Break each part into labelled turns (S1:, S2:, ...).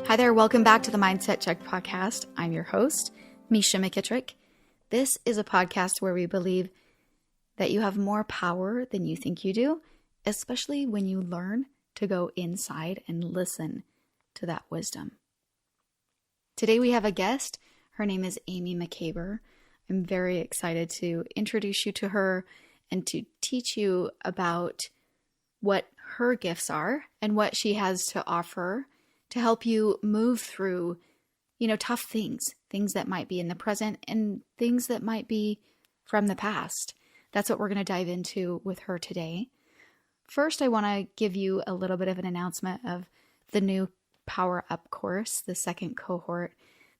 S1: Hi there, welcome back to the Mindset Check podcast. I'm your host, Misha McKittrick. This is a podcast where we believe that you have more power than you think you do, especially when you learn to go inside and listen to that wisdom. Today we have a guest. Her name is Amy McAbeer. I'm very excited to introduce you to her and to teach you about what her gifts are and what she has to offer to help you move through, tough things that might be in the present and things that might be from the past. That's what we're going to dive into with her today. First, I want to give you a little bit of an announcement of the new Power Up course, the second cohort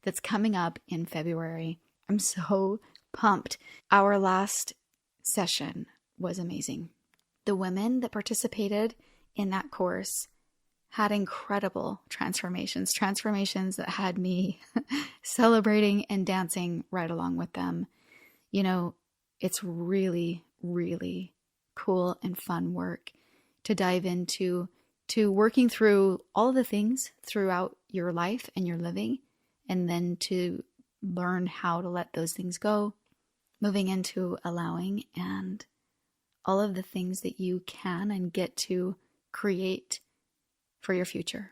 S1: that's coming up in February. I'm so pumped. Our last session was amazing. The women that participated in that course had incredible transformations that had me celebrating and dancing right along with them. It's really, really cool and fun work to dive into working through all the things throughout your life and your living, and then to learn how to let those things go, moving into allowing and all of the things that you can and get to create for your future,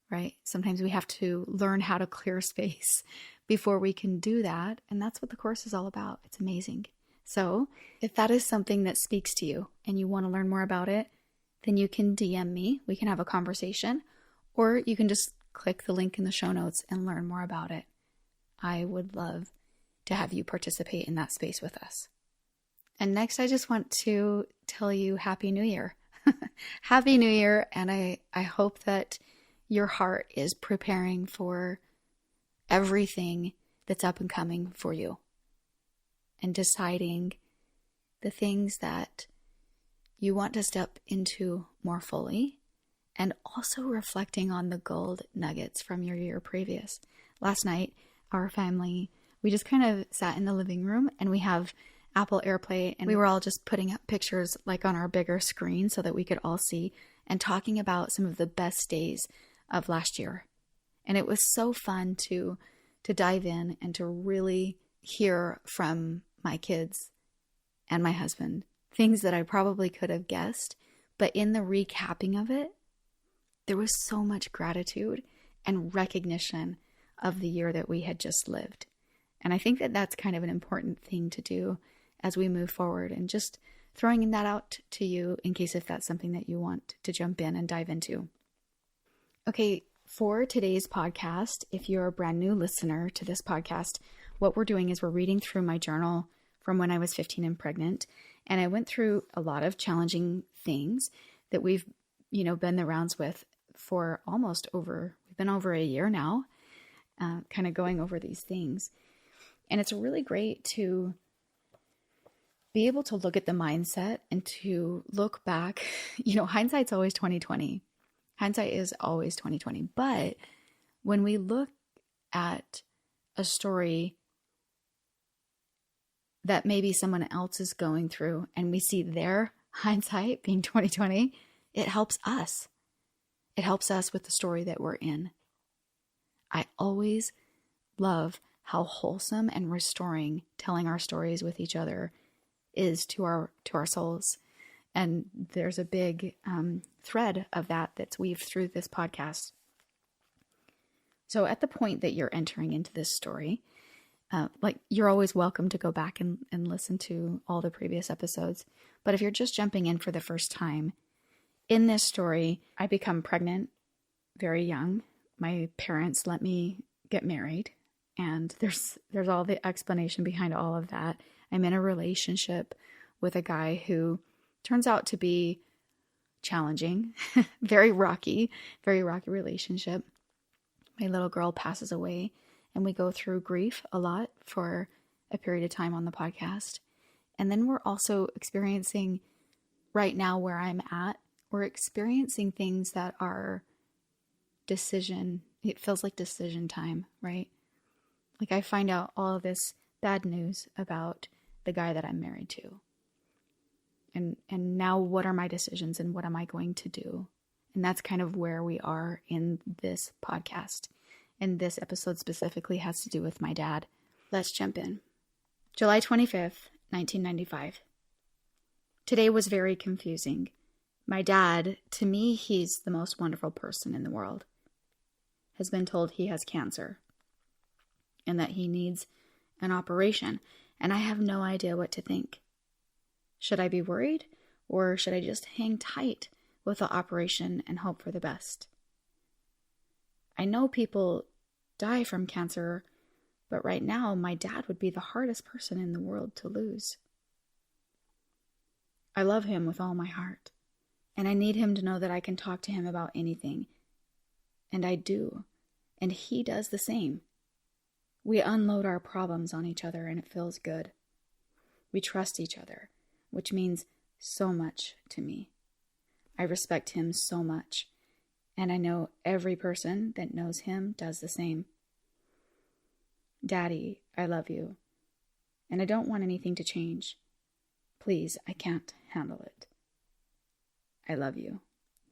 S1: right? Sometimes we have to learn how to clear space before we can do that. And that's what the course is all about. It's amazing. So if that is something that speaks to you and you want to learn more about it, then you can DM me. We can have a conversation, or you can just click the link in the show notes and learn more about it. I would love to have you participate in that space with us. And next, I just want to tell you Happy New Year. Happy New Year, and I hope that your heart is preparing for everything that's up and coming for you and deciding the things that you want to step into more fully, and also reflecting on the gold nuggets from your year previous. Last night, our family, we just kind of sat in the living room, and we have Apple AirPlay, and we were all just putting up pictures like on our bigger screen so that we could all see, and talking about some of the best days of last year. And it was so fun to dive in and to really hear from my kids and my husband, things that I probably could have guessed, but in the recapping of it, there was so much gratitude and recognition of the year that we had just lived. And I think that that's kind of an important thing to do as we move forward, and just throwing that out to you in case if that's something that you want to jump in and dive into. Okay, for today's podcast, if you're a brand new listener to this podcast, what we're doing is we're reading through my journal from when I was 15 and pregnant. And I went through a lot of challenging things that we've, been the rounds with for we've been over a year now, kind of going over these things. And it's really great to be able to look at the mindset and to look back. Hindsight's always 2020. Hindsight is always 2020. But when we look at a story that maybe someone else is going through and we see their hindsight being 2020, it helps us. It helps us with the story that we're in. I always love how wholesome and restoring telling our stories with each other is to our souls. And there's a big thread of that's weaved through this podcast. So at the point that you're entering into this story, you're always welcome to go back and listen to all the previous episodes. But if you're just jumping in for the first time, in this story, I become pregnant very young. My parents let me get married, and there's all the explanation behind all of that. I'm in a relationship with a guy who turns out to be challenging, very rocky relationship. My little girl passes away, and we go through grief a lot for a period of time on the podcast. And then we're also experiencing, right now where I'm at, we're experiencing things that are it feels like decision time, right? Like I find out all of this bad news about the guy that I'm married to. And now what are my decisions and what am I going to do? And that's kind of where we are in this podcast. And this episode specifically has to do with my dad. Let's jump in. July 25th, 1995. Today was very confusing. My dad, to me, he's the most wonderful person in the world, has been told he has cancer and that he needs an operation. And I have no idea what to think. Should I be worried, or should I just hang tight with the operation and hope for the best? I know people die from cancer, but right now my dad would be the hardest person in the world to lose. I love him with all my heart, and I need him to know that I can talk to him about anything. And I do, and he does the same. We unload our problems on each other, and it feels good. We trust each other, which means so much to me. I respect him so much, and I know every person that knows him does the same. Daddy, I love you, and I don't want anything to change. Please, I can't handle it. I love you.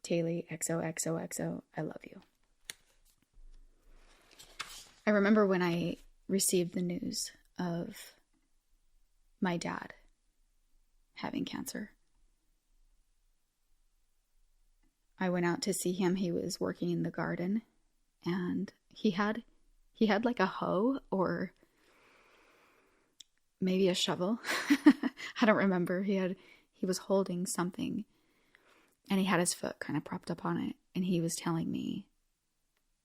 S1: Taylor XOXOXO, I love you. I remember when I received the news of my dad having cancer. I went out to see him. He was working in the garden, and he had like a hoe or maybe a shovel. I don't remember. He was holding something, and he had his foot kind of propped up on it, and he was telling me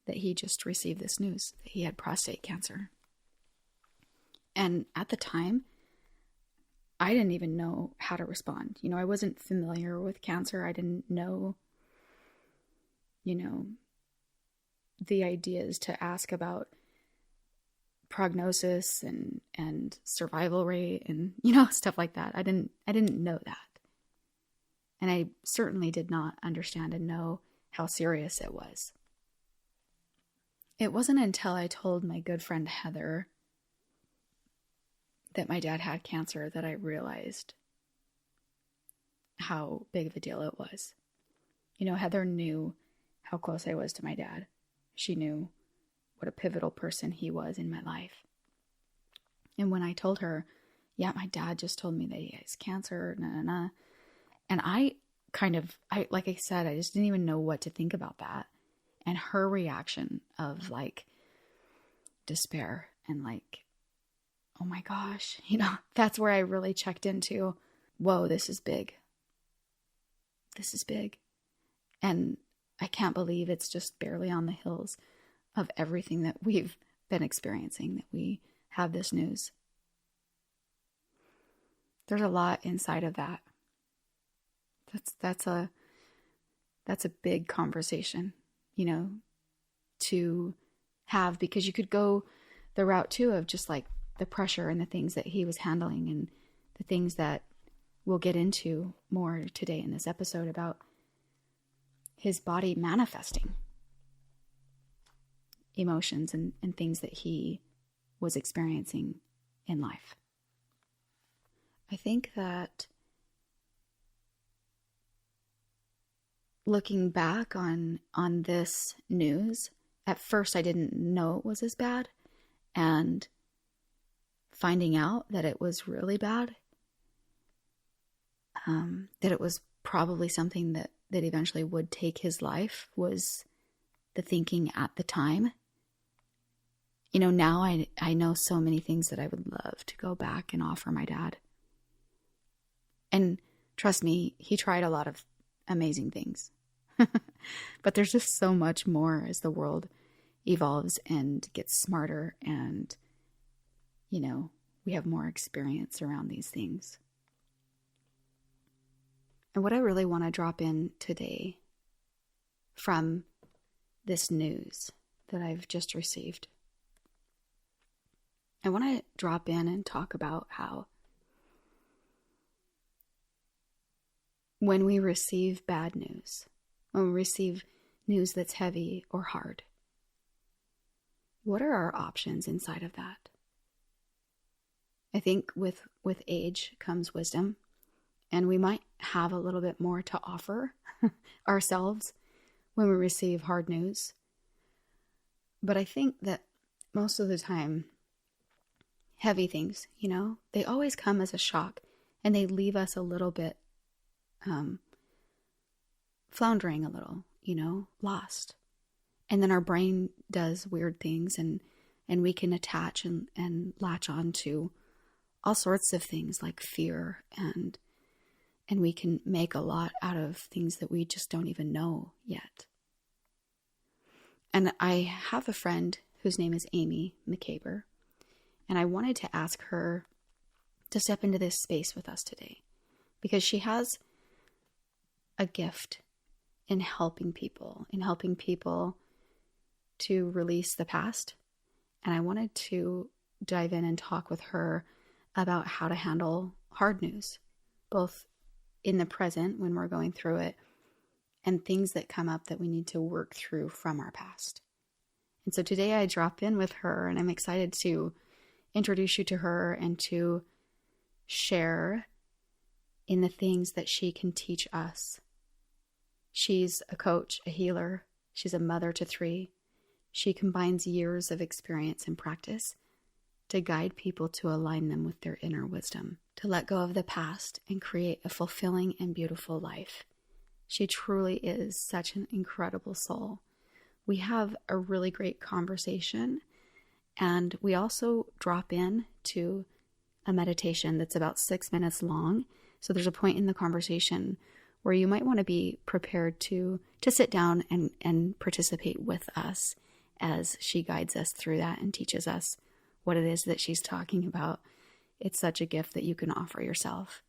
S1: that he just received this news that he had prostate cancer. And at the time, I didn't even know how to respond. I wasn't familiar with cancer. I didn't know, the ideas to ask about prognosis and survival rate and, stuff like that. I didn't know that. And I certainly did not understand and know how serious it was. It wasn't until I told my good friend Heather that my dad had cancer that I realized how big of a deal it was. Heather knew how close I was to my dad. She knew what a pivotal person he was in my life. And when I told her, yeah, my dad just told me that he has cancer, and I like I said, I just didn't even know what to think about that. And her reaction of like despair and like, oh my gosh, that's where I really checked into, whoa, this is big. This is big. And I can't believe it's just barely on the heels of everything that we've been experiencing, that we have this news. There's a lot inside of that. That's a big conversation, to have, because you could go the route too of just like the pressure and the things that he was handling and the things that we'll get into more today in this episode about his body manifesting emotions and things that he was experiencing in life. I think that looking back on this news, at first I didn't know it was as bad, and finding out that it was really bad, that it was probably something that eventually would take his life, was the thinking at the time. Now I know so many things that I would love to go back and offer my dad. And trust me, he tried a lot of amazing things. But there's just so much more as the world evolves and gets smarter, and, we have more experience around these things. And what I really want to drop in today from this news that I've just received, I want to drop in and talk about how when we receive bad news, when we receive news that's heavy or hard, what are our options inside of that? I think with age comes wisdom, and we might have a little bit more to offer ourselves when we receive hard news. But I think that most of the time, heavy things, they always come as a shock, and they leave us a little bit floundering a little, lost. And then our brain does weird things, and we can attach and latch on to all sorts of things like fear, and we can make a lot out of things that we just don't even know yet. And I have a friend whose name is Amy McAbeer, and I wanted to ask her to step into this space with us today, because she has a gift in helping people to release the past. And I wanted to dive in and talk with her about how to handle hard news, both in the present when we're going through it, and things that come up that we need to work through from our past. And so today I drop in with her, and I'm excited to introduce you to her and to share in the things that she can teach us. She's a coach, a healer. She's a mother to 3. She combines years of experience and practice to guide people to align them with their inner wisdom, to let go of the past and create a fulfilling and beautiful life. She truly is such an incredible soul. We have a really great conversation, and we also drop in to a meditation that's about 6 minutes long. So there's a point in the conversation where you might want to be prepared to sit down and participate with us as she guides us through that and teaches us what it is that she's talking about. It's such a gift that you can offer yourself.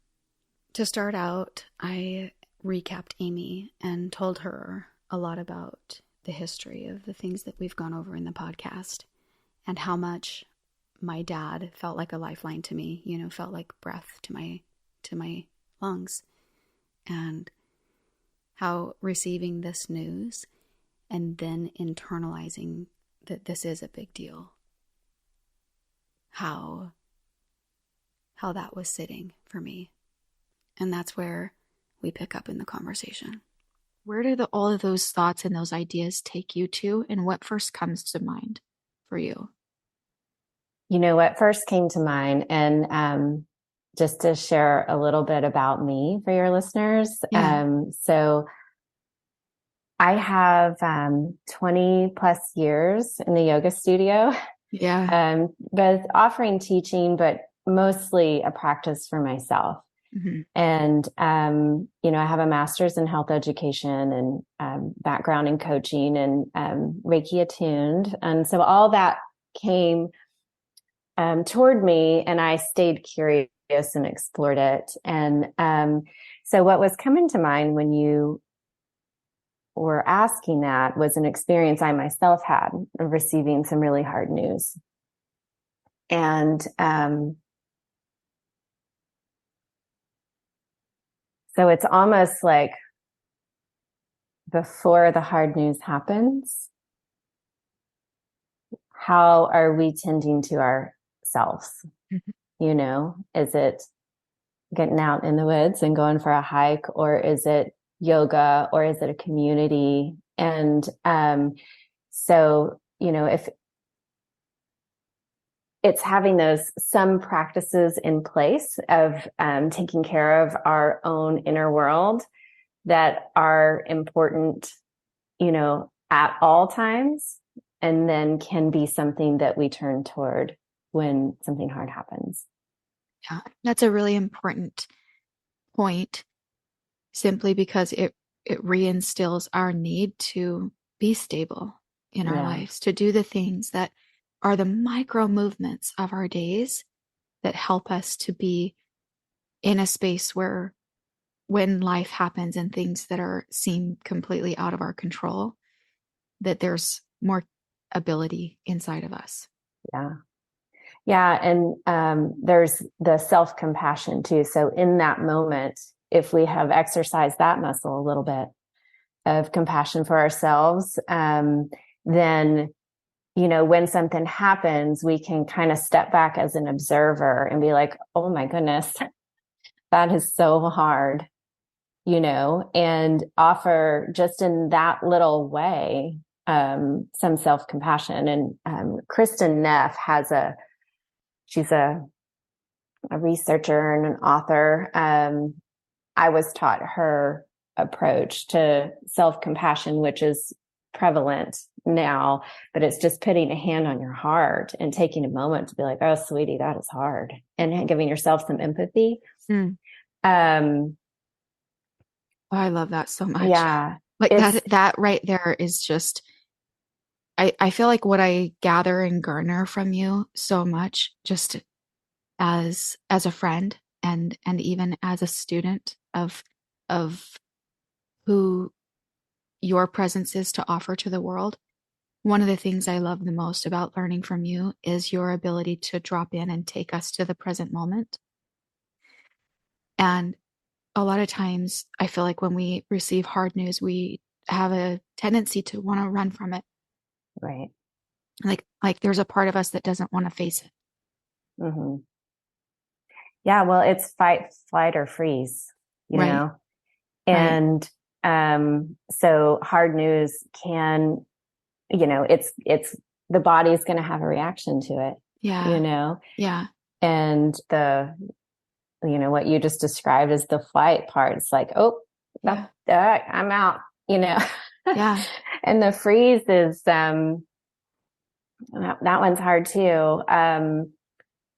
S1: To start out, I recapped Amy and told her a lot about the history of the things that we've gone over in the podcast, and how much my dad felt like a lifeline to me, felt like breath to my lungs, and how receiving this news and then internalizing that this is a big deal, how that was sitting for me. And that's where we pick up in the conversation. Where do all of those thoughts and those ideas take you to, and what first comes to mind for you?
S2: What first came to mind, and just to share a little bit about me for your listeners.
S1: Yeah.
S2: So I have 20 plus years in the yoga studio.
S1: Yeah.
S2: Both offering teaching, but mostly a practice for myself.
S1: Mm-hmm.
S2: And, I have a master's in health education and background in coaching and Reiki attuned. And so all that came toward me, and I stayed curious and explored it. And so what was coming to mind when you were asking that was an experience I myself had of receiving some really hard news. And so it's almost like before the hard news happens, how are we tending to ourselves? Mm-hmm. Is it getting out in the woods and going for a hike, or is it yoga, or is it a community? And so, if it's having some practices in place of taking care of our own inner world that are important, at all times, and then can be something that we turn toward when something hard happens.
S1: Yeah, that's a really important point, simply because it reinstills our need to be stable in our lives, to do the things that are the micro movements of our days that help us to be in a space where, when life happens and things that seem completely out of our control, that there's more ability inside of us.
S2: Yeah. Yeah. And there's the self-compassion too. So in that moment, if we have exercised that muscle a little bit of compassion for ourselves, then, when something happens, we can kind of step back as an observer and be like, oh my goodness, that is so hard. and offer just in that little way, some self-compassion. And Kristen Neff she's a researcher and an author. I was taught her approach to self-compassion, which is prevalent now, but it's just putting a hand on your heart and taking a moment to be like, oh, sweetie, that is hard, and giving yourself some empathy.
S1: Oh, I love that so much.
S2: Yeah.
S1: Like that right there is just, I feel like what I gather and garner from you so much, just as a friend and even as a student of who your presence is to offer to the world. One of the things I love the most about learning from you is your ability to drop in and take us to the present moment. And a lot of times I feel like when we receive hard news, we have a tendency to want to run from it.
S2: Right.
S1: Like there's a part of us that doesn't want to face it.
S2: Mm-hmm. Yeah. Well, it's fight, flight, or freeze,
S1: Right.
S2: And, so hard news can, it's the body's going to have a reaction to it,
S1: Yeah.
S2: and what you just described as the flight part. It's like, oh, I'm out,
S1: Yeah.
S2: And the freeze is, that one's hard too.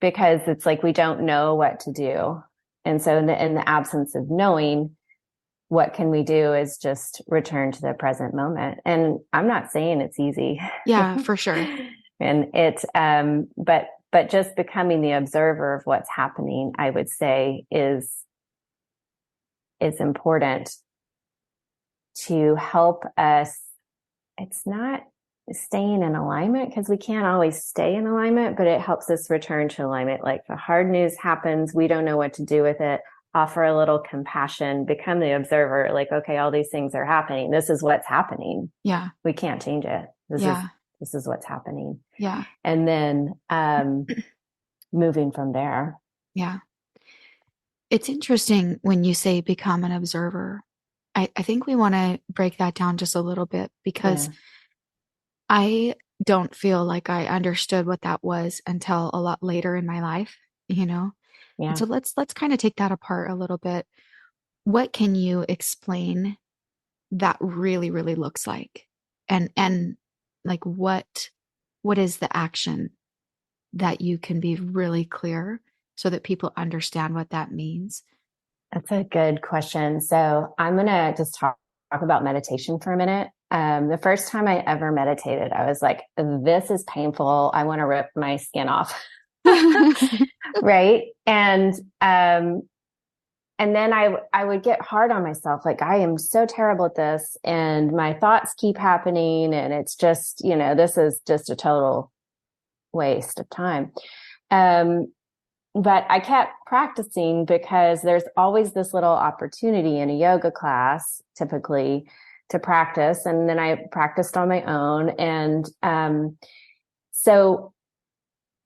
S2: Because it's like, we don't know what to do. And so in the absence of knowing, what can we do is just return to the present moment. And I'm not saying it's easy.
S1: Yeah, for sure.
S2: And it's, but just becoming the observer of what's happening, I would say is important to help us. It's not staying in alignment, because we can't always stay in alignment, but it helps us return to alignment. Like, the hard news happens, we don't know what to do with it. Offer a little compassion, become the observer. Like, okay, all these things are happening. This is what's happening.
S1: Yeah.
S2: We can't change it. This is what's happening.
S1: Yeah.
S2: And then, moving from there.
S1: Yeah. It's interesting when you say become an observer. I think we want to break that down just a little bit, because I don't feel like I understood what that was until a lot later in my life,
S2: Yeah.
S1: And so let's kind of take that apart a little bit. What can you explain that really, really looks like? And like what is the action that you can be really clear so that people understand what that means?
S2: That's a good question. So I'm going to just talk about meditation for a minute. The first time I ever meditated, I was like, this is painful. I want to rip my skin off. Right. And then I would get hard on myself. Like, I am so terrible at this, and my thoughts keep happening. And it's just, this is just a total waste of time. But I kept practicing, because there's always this little opportunity in a yoga class, typically, to practice. And then I practiced on my own. And, so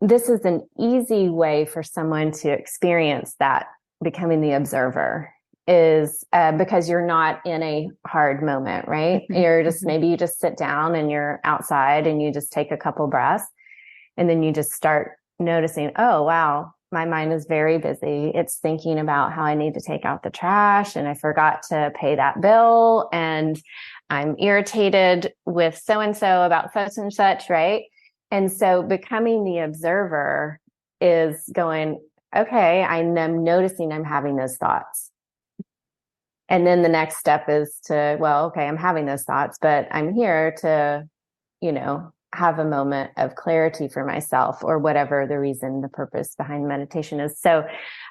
S2: this is an easy way for someone to experience that, becoming the observer, is because you're not in a hard moment, right? You're just, maybe you just sit down and you're outside and you just take a couple breaths, and then you just start noticing, oh, wow, my mind is very busy. It's thinking about how I need to take out the trash, and I forgot to pay that bill, and I'm irritated with so-and-so about such and such, right? And so becoming the observer is going, okay, I'm noticing I'm having those thoughts. And then the next step is to, well, okay, I'm having those thoughts, but I'm here to, have a moment of clarity for myself, or whatever the reason, the purpose behind meditation is. So,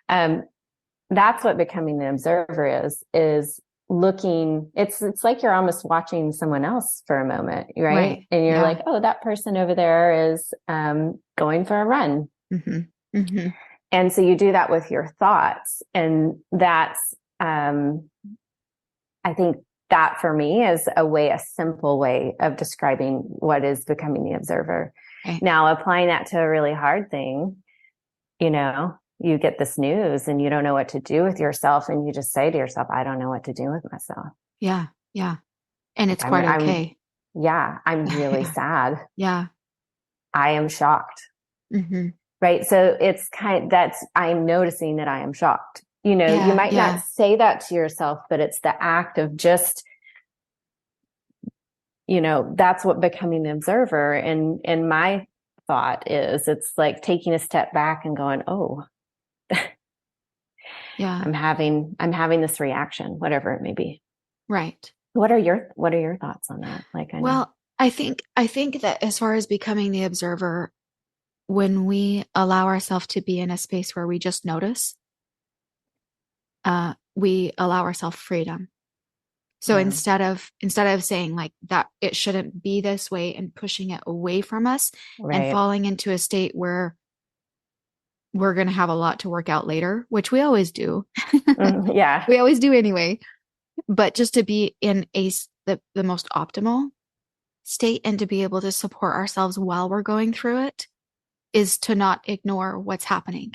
S2: that's what becoming the observer is looking. It's like you're almost watching someone else for a moment, right? And you're like, oh, that person over there is, going for a run. And so you do that with your thoughts. And that's, I think that for me is a simple way of describing what is becoming the observer. Now, applying that to a really hard thing, you get this news and you don't know what to do with yourself. And you just say to yourself, I don't know what to do with myself.
S1: Yeah. Yeah. And
S2: Like
S1: it's quite okay.
S2: I'm really
S1: Yeah.
S2: sad.
S1: Yeah.
S2: I am shocked.
S1: Mm-hmm.
S2: Right. So it's I'm noticing that I am shocked. You know, you
S1: Yeah.
S2: might not
S1: Yeah.
S2: say that to yourself, but it's the act of just, that's what becoming the observer. And my thought is it's like taking a step back and going, oh,
S1: Yeah.
S2: I'm having this reaction, whatever it may be.
S1: Right.
S2: What are your thoughts on that? Like, I know.
S1: Well, I think that as far as becoming the observer, when we allow ourselves to be in a space where we just notice, we allow ourselves freedom. So
S2: Yeah.
S1: instead of saying like that it shouldn't be this way and pushing it away from us and
S2: Right.
S1: falling into a state where we're going to have a lot to work out later, which we always do.
S2: Yeah.
S1: We always do anyway, but just to be in the most optimal state and to be able to support ourselves while we're going through it is to not ignore what's happening.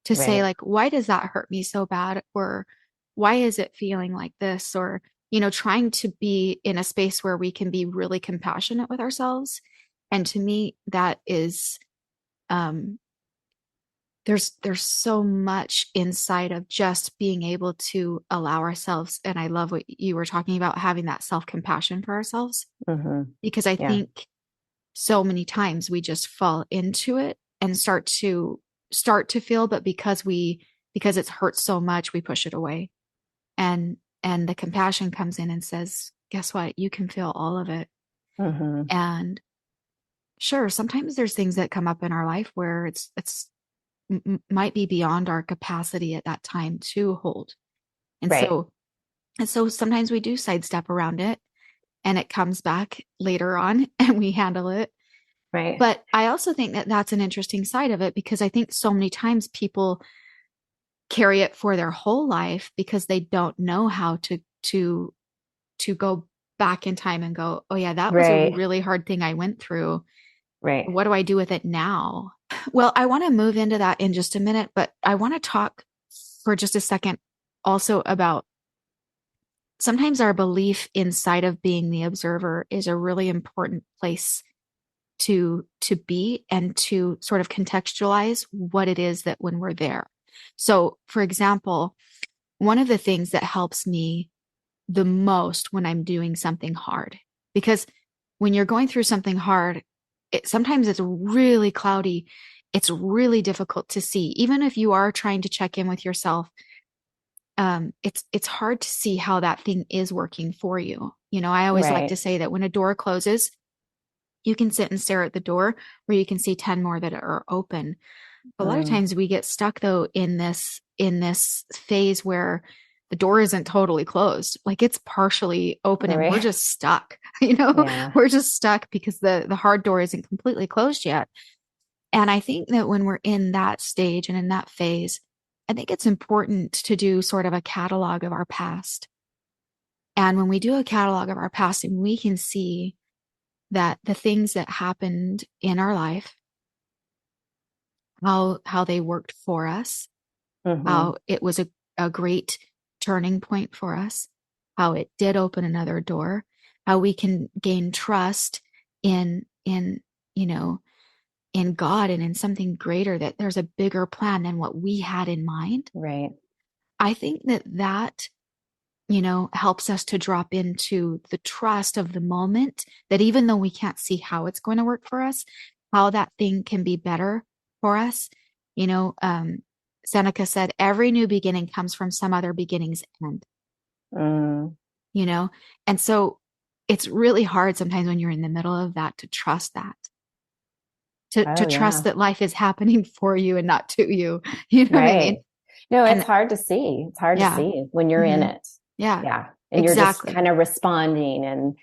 S1: To say
S2: Right.
S1: like, why does that hurt me so bad? Or why is it feeling like this? Or, trying to be in a space where we can be really compassionate with ourselves. And to me, that is, um, there's so much inside of just being able to allow ourselves. And I love what you were talking about, having that self-compassion for ourselves,
S2: Mm-hmm.
S1: because I
S2: Yeah.
S1: think so many times we just fall into it and start to feel, but because it's hurt so much, we push it away. And the compassion comes in and says, guess what? You can feel all of it.
S2: Mm-hmm.
S1: And sure, sometimes there's things that come up in our life where it's might be beyond our capacity at that time to hold. And
S2: Right.
S1: so sometimes we do sidestep around it and it comes back later on and we handle it.
S2: Right.
S1: But I also think that that's an interesting side of it, because I think so many times people carry it for their whole life because they don't know how to go back in time and go, oh yeah, that was a
S2: Right.
S1: really hard thing I went through.
S2: Right.
S1: What do I do with it now? Well, I want to move into that in just a minute, but I want to talk for just a second also about sometimes our belief inside of being the observer is a really important place to be and to sort of contextualize what it is that when we're there. So, for example, one of the things that helps me the most when I'm doing something hard, because when you're going through something hard, sometimes it's really cloudy. It's really difficult to see. Even if you are trying to check in with yourself, it's hard to see how that thing is working for you. I always like to
S2: Right.
S1: say that when a door closes, you can sit and stare at the door, or you can see 10 more that are open. A lot of
S2: Mm.
S1: times we get stuck though in this phase where the door isn't totally closed. Like it's partially open and we're
S2: Right.
S1: just stuck.
S2: Yeah.
S1: We're just stuck because the hard door isn't completely closed yet. And I think that when we're in that stage and in that phase, I think it's important to do sort of a catalog of our past. And when we do a catalog of our past, and we can see that the things that happened in our life, how they worked for us,
S2: Mm-hmm.
S1: how it was a great turning point for us, how it did open another door, how we can gain trust in you know in God and in something greater, that there's a bigger plan than what we had in mind.
S2: Right.
S1: I think that helps us to drop into the trust of the moment, that even though we can't see how it's going to work for us, how that thing can be better for us. You know, um, Seneca said, every new beginning comes from some other beginning's end,
S2: Mm.
S1: you know? And so it's really hard sometimes when you're in the middle of that to trust that, to
S2: Oh,
S1: trust
S2: yeah.
S1: that life is happening for you and not to you. You know what I
S2: Right.
S1: mean?
S2: No, it's
S1: And
S2: hard to see. It's hard to
S1: yeah,
S2: see when you're in
S1: hmm
S2: it.
S1: yeah,
S2: Yeah. And you're just
S1: exactly.
S2: kind of responding and,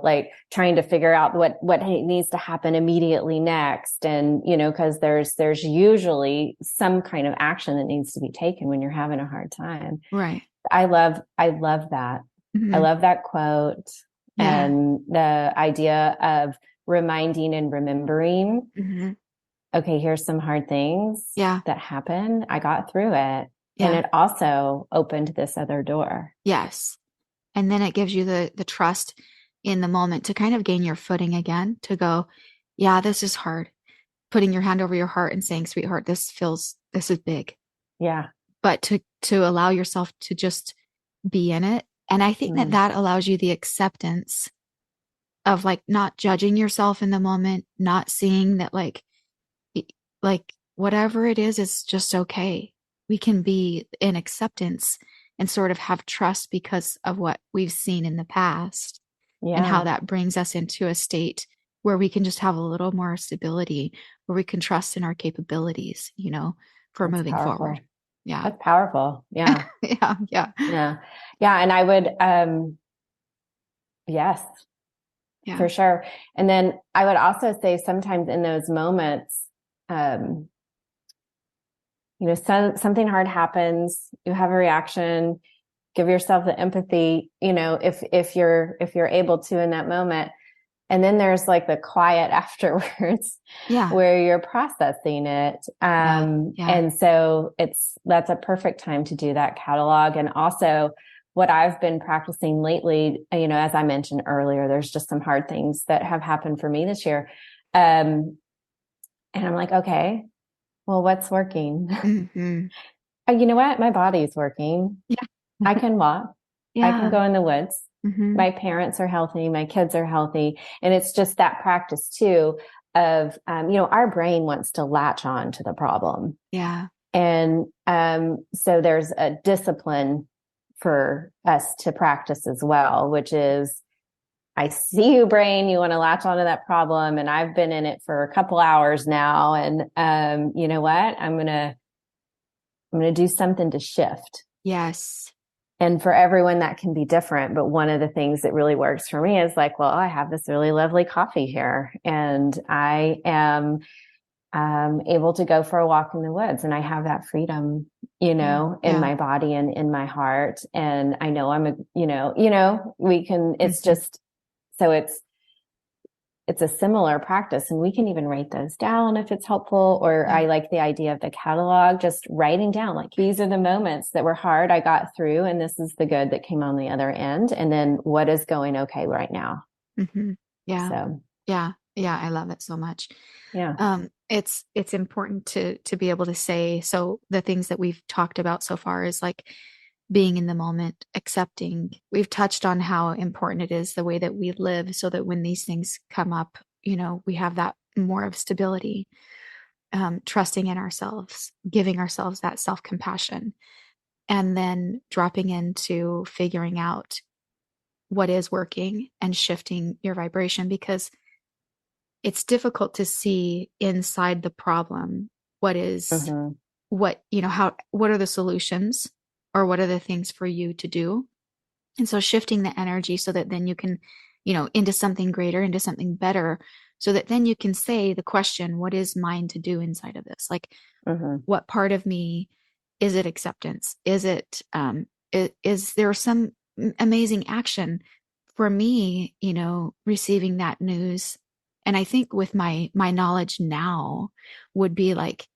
S2: like trying to figure out what needs to happen immediately next. And, cause there's usually some kind of action that needs to be taken when you're having a hard time.
S1: Right.
S2: I love that. I
S1: Hmm.
S2: love that quote
S1: Yeah.
S2: and the idea of reminding and remembering.
S1: Hmm.
S2: okay, here's some hard things
S1: Yeah.
S2: that happen. I got through it. And
S1: Yeah.
S2: it also opened this other door.
S1: Yes. And then it gives you the trust in the moment to kind of gain your footing again, to go, yeah, this is hard. Putting your hand over your heart and saying, sweetheart, this is big.
S2: Yeah.
S1: But to allow yourself to just be in it. And I think that
S2: Mm.
S1: that allows you the acceptance of like not judging yourself in the moment, not seeing that like whatever it is just okay. We can be in acceptance and sort of have trust because of what we've seen in the past and how
S2: Yeah.
S1: that brings us into a state where we can just have a little more stability, where we can trust in our capabilities, for
S2: That's
S1: moving forward.
S2: powerful.
S1: Yeah.
S2: That's powerful. Yeah.
S1: Yeah. Yeah.
S2: Yeah. Yeah. And I would, yes,
S1: Yeah.
S2: for sure. And then I would also say sometimes in those moments, um, something hard happens, you have a reaction, give yourself the empathy, if you're able to in that moment. And then there's like the quiet afterwards
S1: Yeah.
S2: where you're processing it.
S1: Yeah. Yeah.
S2: And so that's a perfect time to do that catalog. And also what I've been practicing lately, as I mentioned earlier, there's just some hard things that have happened for me this year. And I'm like, okay, well, what's working?
S1: Mm-hmm.
S2: You know what? My body's working.
S1: Yeah.
S2: I can walk. I can
S1: Yeah.
S2: go in the woods.
S1: Mm-hmm.
S2: My parents are healthy. My kids are healthy. And it's just that practice too of, our brain wants to latch on to the problem.
S1: Yeah.
S2: And so there's a discipline for us to practice as well, which is, I see you, brain, you want to latch onto that problem. And I've been in it for a couple hours now. And you know what? I'm going to do something to shift.
S1: Yes.
S2: And for everyone that can be different. But one of the things that really works for me is like, well, I have this really lovely coffee here and I am able to go for a walk in the woods and I have that freedom, in
S1: Yeah.
S2: my body and in my heart. And I know we can, it's
S1: Mm-hmm.
S2: just, so it's a similar practice and we can even write those down if it's helpful. Or
S1: Yeah.
S2: I like the idea of the catalog, just writing down like, these are the moments that were hard I got through and this is the good that came on the other end. And then what is going okay right now?
S1: Mm-hmm. Yeah.
S2: So,
S1: Yeah. Yeah. I love it so much.
S2: yeah.
S1: It's important to be able to say, so the things that we've talked about so far is like being in the moment, accepting. We've touched on how important it is the way that we live so that when these things come up, we have that more of stability, trusting in ourselves, giving ourselves that self-compassion, and then dropping into figuring out what is working and shifting your vibration because it's difficult to see inside the problem what is
S2: Mm-hmm.
S1: what are the solutions or what are the things for you to do. And so shifting the energy so that then you can, into something greater, into something better, so that then you can say the question, what is mine to do inside of this? Like,
S2: Mm-hmm.
S1: what part of me, is it acceptance? Is it, is there some amazing action for me, receiving that news? And I think with my knowledge now would be like,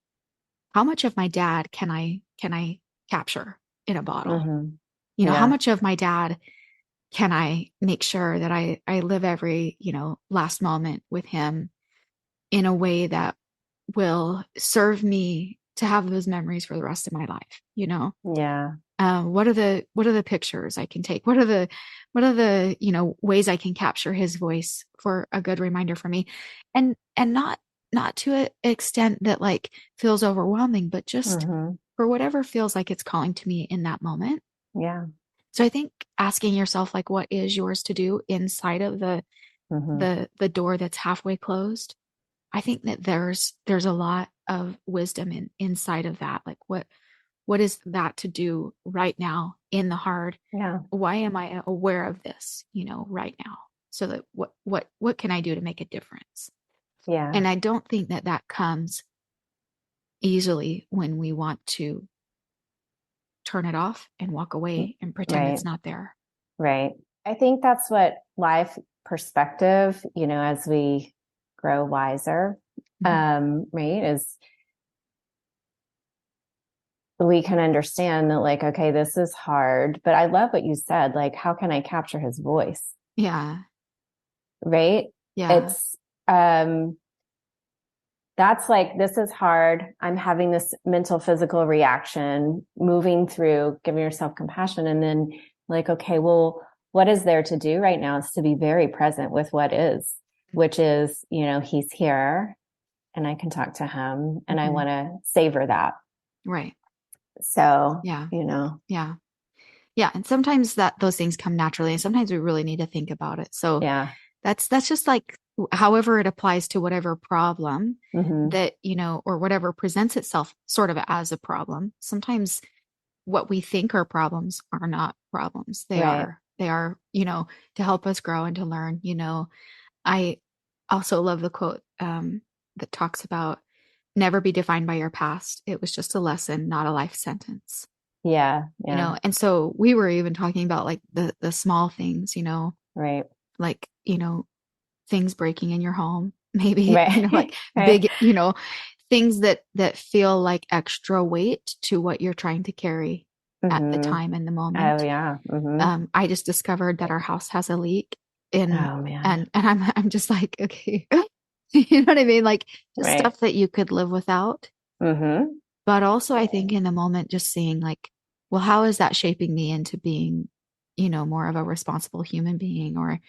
S1: how much of my dad can I capture in a bottle?
S2: Mm-hmm.
S1: How
S2: Yeah.
S1: much of my dad can I make sure that I live every, last moment with him in a way that will serve me to have those memories for the rest of my life?
S2: Yeah.
S1: What are the pictures I can take? What are the ways I can capture his voice for a good reminder for me, and not to an extent that like feels overwhelming, but just
S2: Mm-hmm.
S1: for whatever feels like it's calling to me in that moment.
S2: Yeah.
S1: So I think asking yourself like what is yours to do inside of the
S2: Mm-hmm.
S1: the the door that's halfway closed. I think that there's a lot of wisdom inside of that. Like what is that to do right now in the hard?
S2: Yeah.
S1: Why am I aware of this, right now? So that what can I do to make a difference?
S2: Yeah.
S1: And I don't think that that comes easily when we want to turn it off and walk away and pretend
S2: Right.
S1: it's not there.
S2: Right. I think that's what life perspective, as we grow wiser, right, is we can understand that, like, okay, this is hard, but I love what you said. Like, how can I capture his voice?
S1: Yeah.
S2: Right.
S1: Yeah.
S2: It's, that's like, this is hard. I'm having this mental, physical reaction, moving through, giving yourself compassion. And then like, okay, well, what is there to do right now is to be very present with what is, which is, he's here and I can talk to him and I want to savor that.
S1: Right.
S2: So,
S1: Yeah. Yeah. Yeah. And sometimes those things come naturally, and sometimes we really need to think about it. So
S2: yeah.
S1: that's just like however it applies to whatever problem
S2: Mm-hmm.
S1: that, or whatever presents itself sort of as a problem. Sometimes what we think are problems are not problems.
S2: Right.
S1: They are, to help us grow and to learn. I also love the quote that talks about never be defined by your past. It was just a lesson, not a life sentence.
S2: Yeah. Yeah.
S1: And so we were even talking about like the small things,
S2: Right.
S1: like, things breaking in your home, maybe,
S2: Right.
S1: like
S2: Right.
S1: big, things that feel like extra weight to what you're trying to carry at the
S2: Mm-hmm.
S1: time and the
S2: Oh
S1: moment.
S2: yeah. Mm-hmm.
S1: I just discovered that our house has a leak, and
S2: Oh man.
S1: and I'm just like, okay, you know what I mean? Like just
S2: Right.
S1: stuff that you could live without.
S2: Mm-hmm.
S1: But also I think in the moment, just seeing like, well, how is that shaping me into being, more of a responsible human being, or,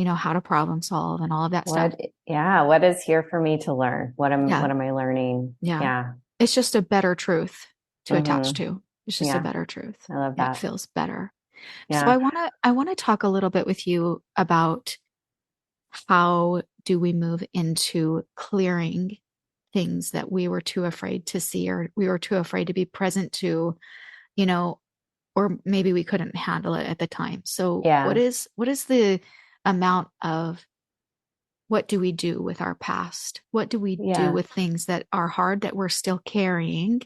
S1: how to problem solve and all of that stuff.
S2: What is here for me to learn?
S1: Yeah.
S2: What am I learning?
S1: Yeah.
S2: Yeah.
S1: It's just a better truth to attach
S2: Mm-hmm.
S1: to. It's just a
S2: Yeah.
S1: better truth.
S2: I love
S1: It
S2: that.
S1: feels better. So
S2: Yeah.
S1: I want to talk a little bit with you about how do we move into clearing things that we were too afraid to see, or we were too afraid to be present to, you know, or maybe we couldn't handle it at the time. So
S2: Yeah.
S1: what is the amount of what do we do with our past? What do we do
S2: Yeah.
S1: with things that are hard that we're still carrying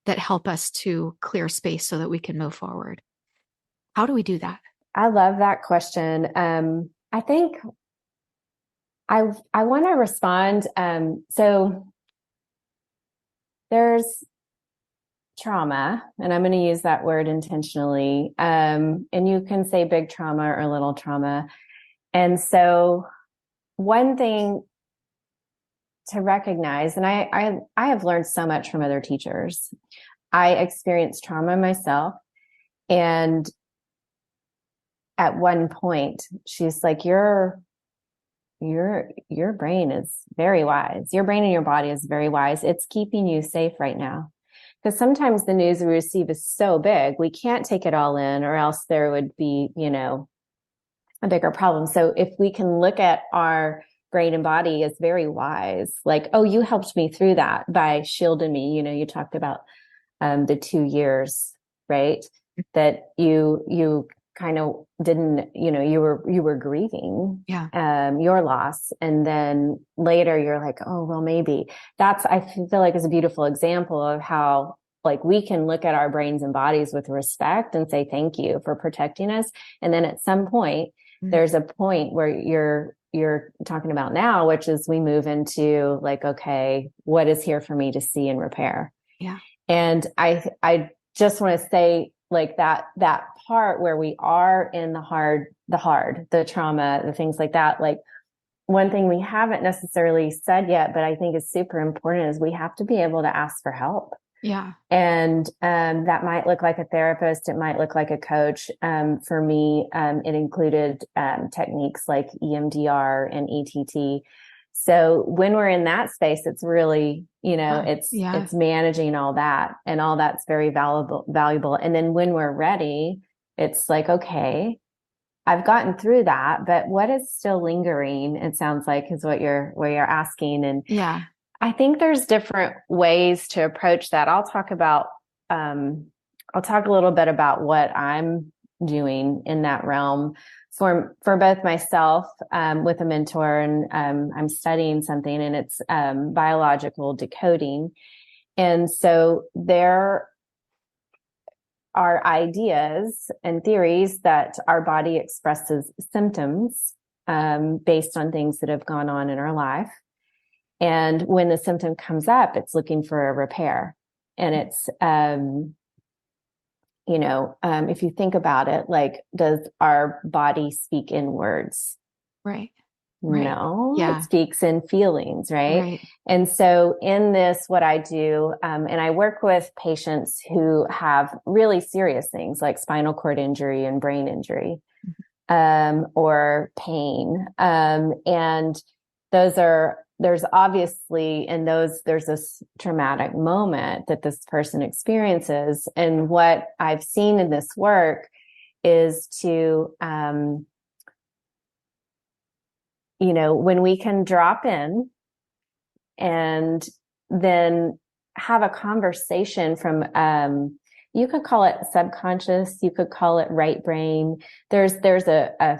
S1: that help us to clear space so that we can move forward? How do we do that?
S2: I love that question. I think I want to respond. So there's trauma, and I'm going to use that word intentionally. And you can say big trauma or little trauma. And so one thing to recognize, and I have learned so much from other teachers. I experienced trauma myself, and at one point, she's like, your brain is very wise. Your brain and your body is very wise. It's keeping you safe right now. Because sometimes the news we receive is so big, we can't take it all in, or else there would be, a bigger problem. So if we can look at our brain and body as very wise, like, oh, you helped me through that by shielding me. You talked about the 2 years, right? That you kind of didn't, you were grieving
S1: Yeah.
S2: your loss, and then later you're like, oh well, maybe I feel like is a beautiful example of how like we can look at our brains and bodies with respect and say thank you for protecting us. And then at some point, there's a point where you're talking about now, which is we move into like, okay, what is here for me to see and repair?
S1: Yeah.
S2: And I just want to say like that part where we are in the trauma, the things like that. Like one thing we haven't necessarily said yet, but I think is super important is we have to be able to ask for help.
S1: Yeah.
S2: And that might look like a therapist. It might look like a coach. For me, it included techniques like EMDR and ETT. So when we're in that space, it's really, it's managing all that, and all that's very valuable. And then when we're ready, it's like, okay, I've gotten through that, but what is still lingering? It sounds like is what you're asking. And
S1: yeah,
S2: I think there's different ways to approach that. I'll talk a little bit about what I'm doing in that realm for both myself, with a mentor, and, I'm studying something, and it's, biological decoding. And so there are ideas and theories that our body expresses symptoms, based on things that have gone on in our life. And when the symptom comes up, it's looking for a repair. And it's, if you think about it, like, does our body speak in words?
S1: Right.
S2: No, it
S1: Yeah.
S2: speaks in feelings, right?
S1: Right.
S2: And so in this, what I do, and I work with patients who have really serious things like spinal cord injury and brain injury, or pain. And there's obviously, in those, there's this traumatic moment that this person experiences. And what I've seen in this work is to, when we can drop in and then have a conversation from, you could call it subconscious, you could call it right brain. There's a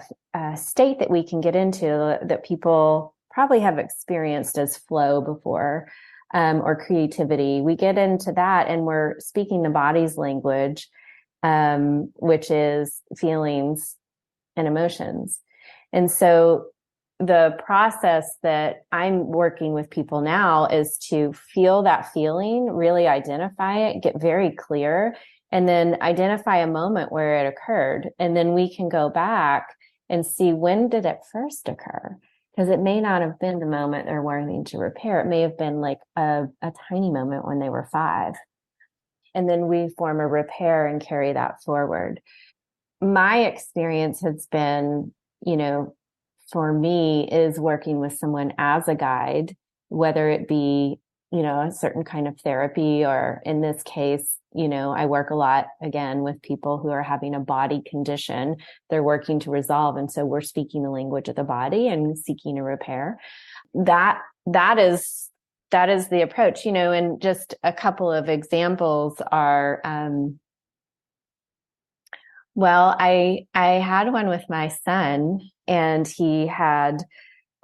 S2: state that we can get into that people probably have experienced as flow before, or creativity. We get into that and we're speaking the body's language, which is feelings and emotions. And so the process that I'm working with people now is to feel that feeling, really identify it, get very clear, and then identify a moment where it occurred. And then we can go back and see, when did it first occur? Because it may not have been the moment they're wanting to repair. It may have been like a tiny moment when they were 5. And then we form a repair and carry that forward. My experience has been, for me, is working with someone as a guide, whether it be, a certain kind of therapy, or in this case, I work a lot again with people who are having a body condition they're working to resolve. And so we're speaking the language of the body and seeking a repair. That is the approach, and just a couple of examples are, well, I had one with my son, and he had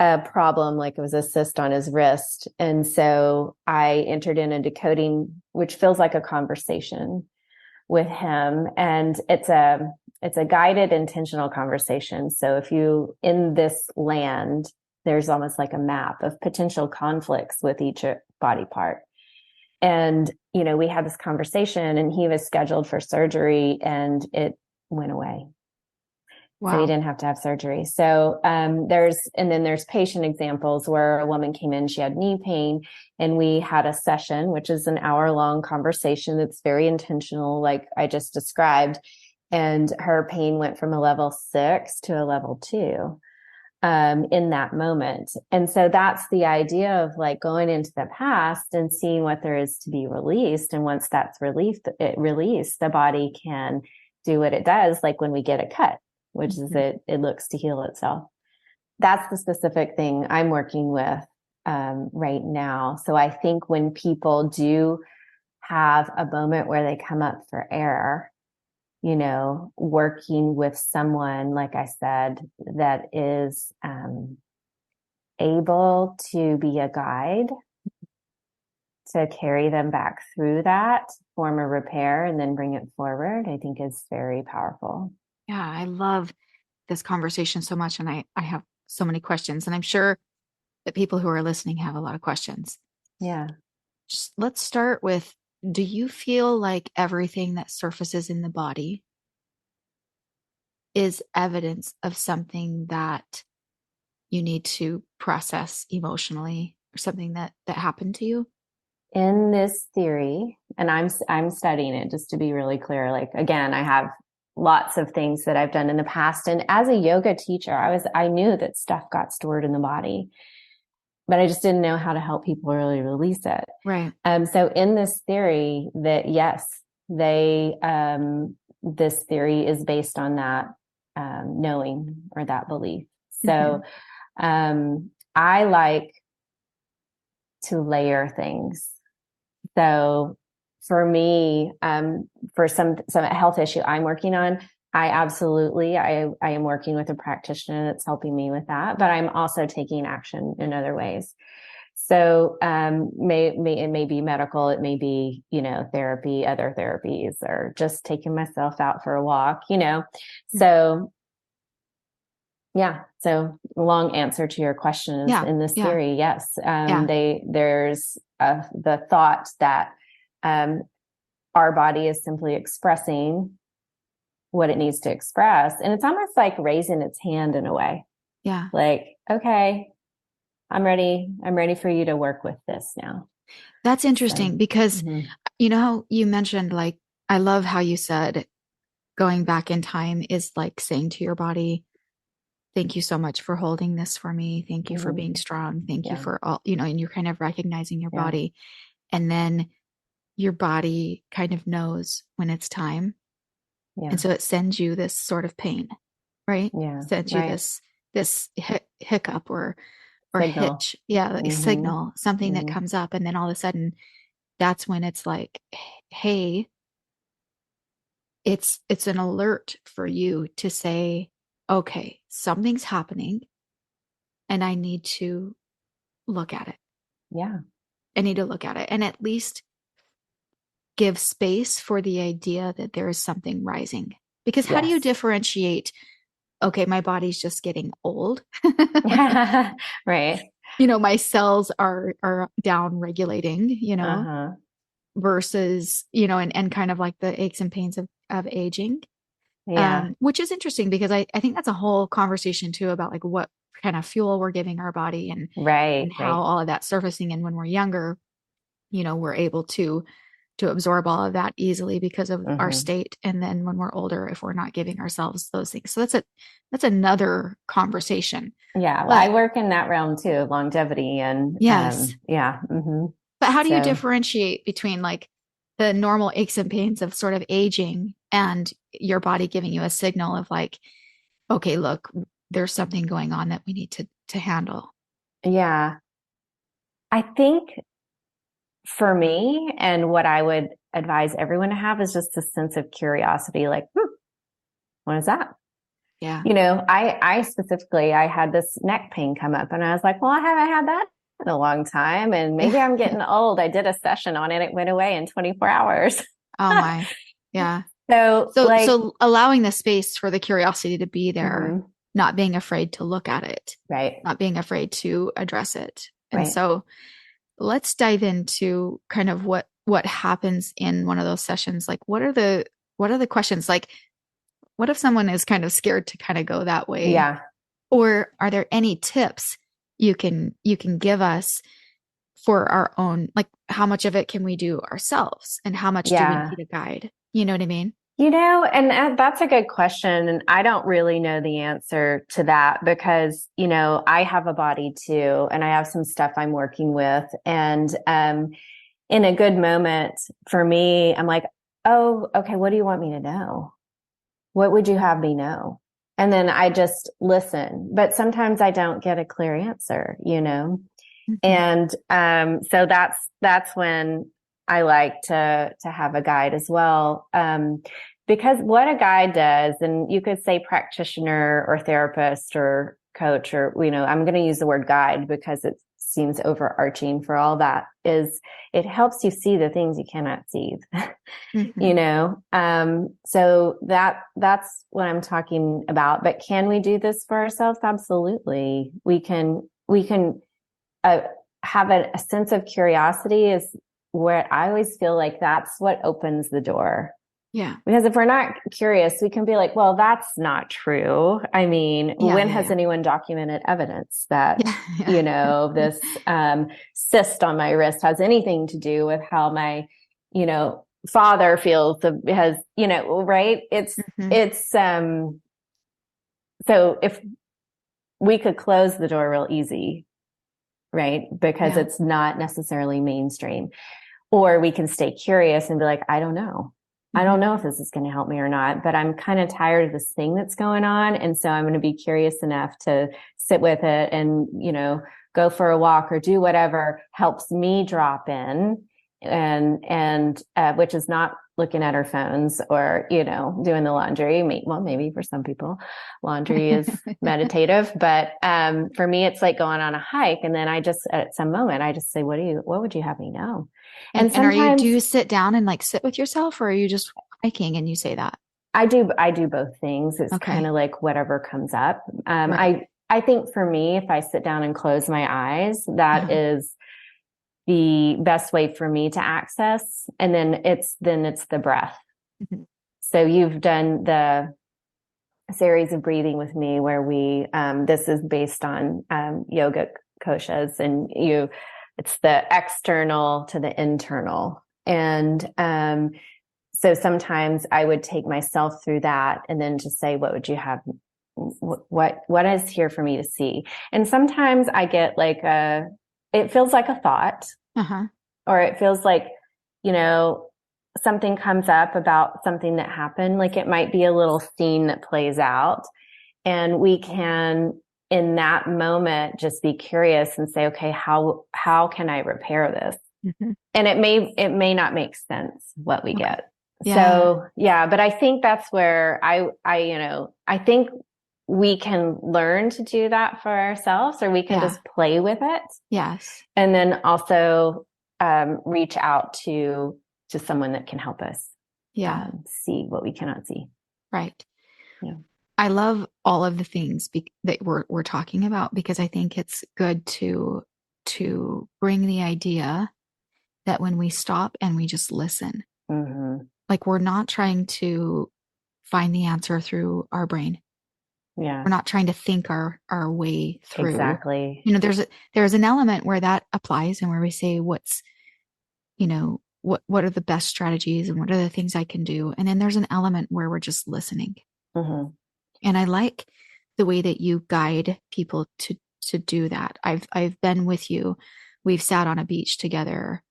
S2: a problem, like it was a cyst on his wrist. And so I entered in a decoding, which feels like a conversation with him. And it's a guided, intentional conversation. So if you, in this land, there's almost like a map of potential conflicts with each body part. And, we had this conversation, and he was scheduled for surgery, and it went away.
S1: Wow.
S2: So he didn't have to have surgery. So there's patient examples where a woman came in, she had knee pain, and we had a session, which is an hour-long conversation that's very intentional, like I just described. And her pain went from a level 6 to a level 2 in that moment. And so that's the idea of like going into the past and seeing what there is to be released. And once that's released, the body can do what it does, like when we get a cut, which is it looks to heal itself. That's the specific thing I'm working with right now. So I think when people do have a moment where they come up for air, working with someone, like I said, that is able to be a guide to carry them back through that, form a repair, and then bring it forward, I think is very powerful.
S1: Yeah, I love this conversation so much. And I have so many questions. And I'm sure that people who are listening have a lot of questions.
S2: Yeah.
S1: Just let's start with, do you feel like everything that surfaces in the body is evidence of something that you need to process emotionally, or something that happened to you?
S2: In this theory, and I'm studying it, just to be really clear, like, again, I have lots of things that I've done in the past. And as a yoga teacher, I knew that stuff got stored in the body, but I just didn't know how to help people really release it.
S1: Right.
S2: So in this theory, that yes, this theory is based on that knowing, or that belief. So I like to layer things. So for me, for some health issue I'm working on, I am working with a practitioner that's helping me with that, but I'm also taking action in other ways. So, it may be medical, it may be, therapy, other therapies, or just taking myself out for a walk, So Yeah. So long answer to your question is
S1: Yeah.
S2: in this
S1: Yeah.
S2: theory, yes.
S1: Yeah.
S2: There's the thought that um, our body is simply expressing what it needs to express. And it's almost like raising its hand in a way.
S1: Yeah.
S2: Like, okay, I'm ready. I'm ready for you to work with this now.
S1: That's
S2: So,
S1: interesting because,
S2: mhm.
S1: you know, how you mentioned, like, I love how you said going back in time is like saying to your body, thank you so much for holding this for me. Thank you for being
S2: Mhm.
S1: strong. Thank you
S2: Yeah.
S1: for all, you know, and you're kind of recognizing your
S2: Yeah.
S1: body. And then your body kind of knows when it's time.
S2: Yeah.
S1: And so it sends you this sort of pain, right?
S2: Yeah.
S1: Sends you
S2: Right.
S1: this hiccup or
S2: Signal.
S1: hitch. Yeah, like a
S2: Hmm.
S1: signal, something that
S2: Hmm.
S1: comes up. And then all of a sudden that's when it's like, hey, it's an alert for you to say, okay, something's happening and I need to look at it.
S2: Yeah.
S1: I need to look at it and at least give space for the idea that there is something rising. Because how do you
S2: Yes.
S1: differentiate, okay, my body's just getting old?
S2: Right.
S1: You know, my cells are down regulating, you know,
S2: Uh-huh.
S1: versus, you know, and kind of like the aches and pains of aging.
S2: Yeah.
S1: Which is interesting because I think that's a whole conversation too about like what kind of fuel we're giving our body and
S2: Right.
S1: how
S2: Right.
S1: all of that's surfacing. And when we're younger, you know, we're able to absorb all of that easily because of our
S2: Hmm.
S1: state. And then when we're older, if we're not giving ourselves those things. So that's another conversation.
S2: Yeah. Well, I
S1: But
S2: work in that realm too, longevity and
S1: yes.
S2: yeah. Hmm.
S1: But how do you
S2: So
S1: differentiate between like the normal aches and pains of sort of aging and your body giving you a signal of like, okay, look, there's something going on that we need to handle.
S2: yeah, I think for me and what I would advise everyone to have is just a sense of curiosity, like, what is that?
S1: Yeah.
S2: I specifically, I had this neck pain come up and I was like, well, I haven't had that in a long time. And maybe
S1: Yeah.
S2: I'm getting old. I did a session on it. It went away in 24 hours.
S1: Oh my. Yeah.
S2: So
S1: So
S2: like,
S1: so allowing the space for the curiosity to be there,
S2: mhm,
S1: not being afraid to look at it,
S2: right,
S1: not being afraid to address it. And
S2: right.
S1: so let's dive into kind of what happens in one of those sessions. Like what are the questions? Like what if someone is kind of scared to kind of go that way?
S2: Yeah,
S1: Or are there any tips you can give us for our own, like how much of it can we do ourselves and how much do we
S2: yeah.
S1: need a guide? You know what I mean?
S2: And that's a good question. And I don't really know the answer to that because, I have a body too, and I have some stuff I'm working with. And in a good moment for me, I'm like, oh, okay, what do you want me to know? What would you have me know? And then I just listen. But sometimes I don't get a clear answer.
S1: Mhm.
S2: And so that's when I like to have a guide as well. Because what a guide does, and you could say practitioner or therapist or coach, or I'm going to use the word guide because it seems overarching for all that, is it helps you see the things you cannot see.
S1: Mhm.
S2: So that's what I'm talking about. But can we do this for ourselves? Absolutely. We can uh, have a sense of curiosity is where I always feel like that's what opens the door.
S1: Yeah.
S2: Because if we're not curious, we can be like, well, that's not true. I mean,
S1: Yeah.
S2: when
S1: Yeah.
S2: has
S1: Yeah.
S2: anyone documented evidence that,
S1: Yeah. Yeah.
S2: this cyst on my wrist has anything to do with how my, father feels, right?
S1: Mhm.
S2: It's so if we could close the door real easy, right? Because
S1: Yeah.
S2: it's not necessarily mainstream. Or we can stay curious and be like, I don't know. I don't
S1: Mhm.
S2: know if this is going to help me or not, but I'm kind of tired of this thing that's going on. And so I'm going to be curious enough to sit with it and, go for a walk or do whatever helps me drop in and which is not looking at our phones or, doing the laundry. Maybe for some people laundry is meditative, but, for me, it's like going on a hike. And then at some moment, I just say, what would you have me know?
S1: And
S2: And
S1: and do
S2: sometimes,
S1: you sit down and like sit with yourself or are you just hiking and you say that?
S2: I do both things. It's kind of like whatever comes up.
S1: Right.
S2: I think for me, if I sit down and close my eyes, that is the best way for me to access. And then it's the breath.
S1: Mm-hmm.
S2: So you've done the series of breathing with me where we, this is based on, yoga koshas, and it's the external to the internal. And, so sometimes I would take myself through that and then just say, what would you have? What is here for me to see? And sometimes I get like it feels like a thought, or it feels like, something comes up about something that happened. Like it might be a little scene that plays out, and we can, in that moment, just be curious and say, okay, how can I repair this? And it may not make sense what we get.
S1: Yeah.
S2: So yeah, but I think that's where I think we can learn to do that for ourselves, or we can just play with it.
S1: Yes.
S2: And then also reach out to someone that can help us see what we cannot see.
S1: Right.
S2: Yeah.
S1: I love all of the things that we're talking about, because I think it's good to bring the idea that when we stop and we just listen, like we're not trying to find the answer through our brain.
S2: Yeah.
S1: We're not trying to think our way through.
S2: Exactly.
S1: There's an element where that applies, and where we say, what are the best strategies, and what are the things I can do? And then there's an element where we're just listening. And I like the way that you guide people to do that. I've been with you. We've sat on a beach together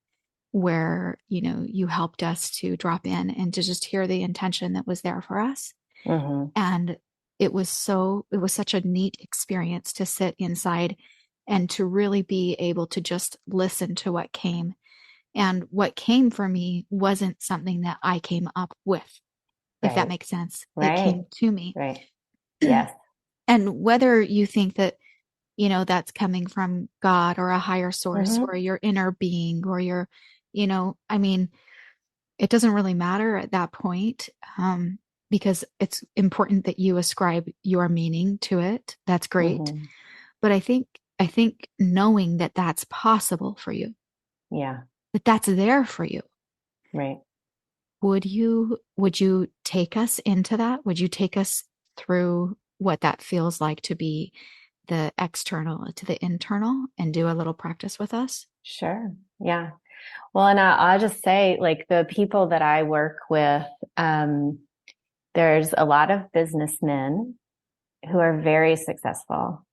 S1: where, you helped us to drop in and to just hear the intention that was there for us. And it was such a neat experience to sit inside and to really be able to just listen to what came. And what came for me wasn't something that I came up with, if that makes sense. It came to me.
S2: Right. Yes.
S1: And whether you think that, that's coming from God or a higher source or your inner being or your, it doesn't really matter at that point, because it's important that you ascribe your meaning to it. That's great. But I think knowing that that's possible for you, that that's there for you.
S2: Right.
S1: Would you take us into that? Would you take us through what that feels like to be the external to the internal, and do a little practice with us?
S2: Sure. Yeah. Well, and I'll just say, like, the people that I work with, there's a lot of businessmen who are very successful,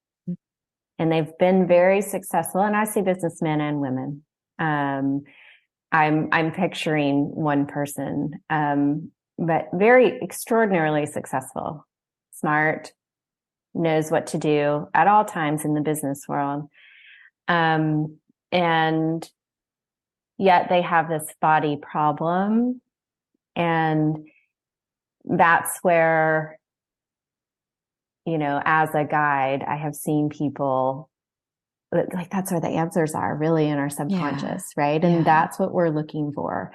S2: and they've been very successful. And I see businessmen and women. I'm picturing one person, but very extraordinarily successful, smart, knows what to do at all times in the business world. And yet they have this body problem. And that's where, as a guide, I have seen people, like, that's where the answers are really in our subconscious, right? And that's what we're looking for.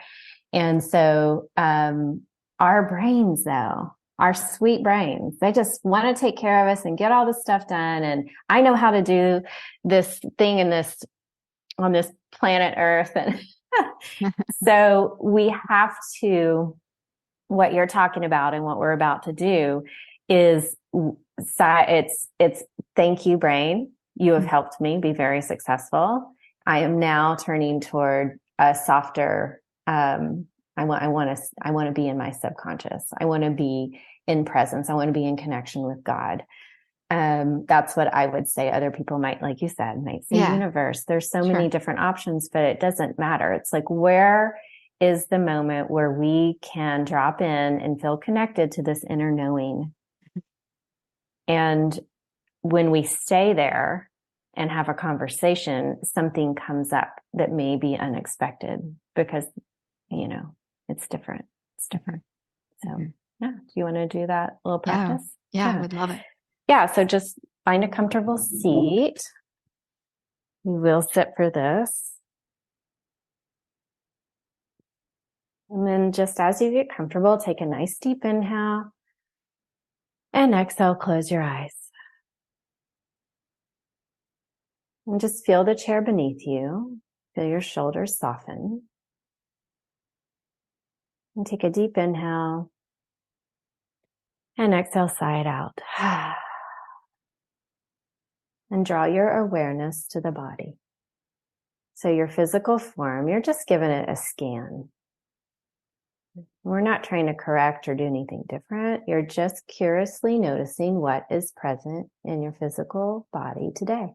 S2: And so, our brains, though, our sweet brains, they just want to take care of us and get all this stuff done. And I know how to do this thing on this planet Earth. And so we have to, what you're talking about and what we're about to do is, it's thank you, brain. You have helped me be very successful. I am now turning toward a softer, I want to be in my subconscious. I want to be in presence. I want to be in connection with God. That's what I would say. Other people might, like you said, might say universe. There's so many different options, but it doesn't matter. It's like, where is the moment where we can drop in and feel connected to this inner knowing? And when we stay there and have a conversation, something comes up that may be unexpected, because, it's different. It's different. So, yeah. Do you want to do that little practice?
S1: Yeah, I would love it.
S2: Yeah. So just find a comfortable seat. We will sit for this. And then just as you get comfortable, take a nice deep inhale and exhale, close your eyes. And just feel the chair beneath you. Feel your shoulders soften. And take a deep inhale and exhale, sigh it out. And draw your awareness to the body. So your physical form, you're just giving it a scan. We're not trying to correct or do anything different. You're just curiously noticing what is present in your physical body today.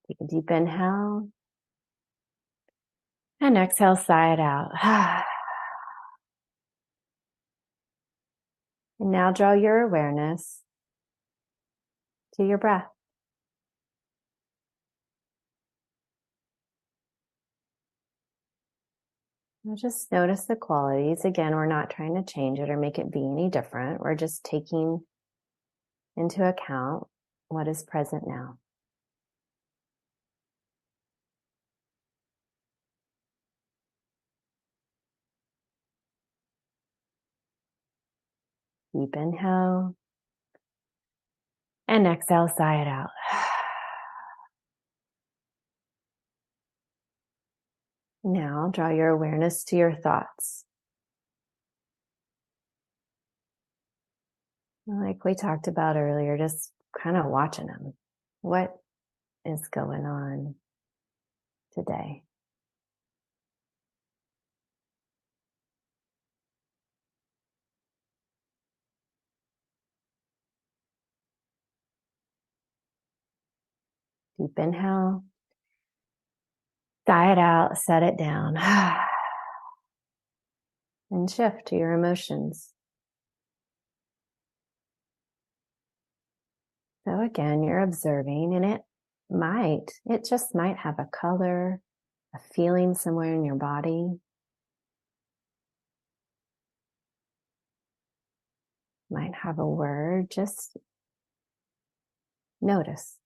S2: Take a deep inhale and exhale, sigh it out. And now draw your awareness to your breath. Now just notice the qualities. Again, we're not trying to change it or make it be any different. We're just taking into account what is present now. Deep inhale and exhale, sigh it out. Now draw your awareness to your thoughts. Like we talked about earlier, just kind of watching them. What is going on today? Deep inhale, sigh it out, set it down, and shift to your emotions. So again, you're observing, and it just might have a color, a feeling somewhere in your body. Might have a word, just notice.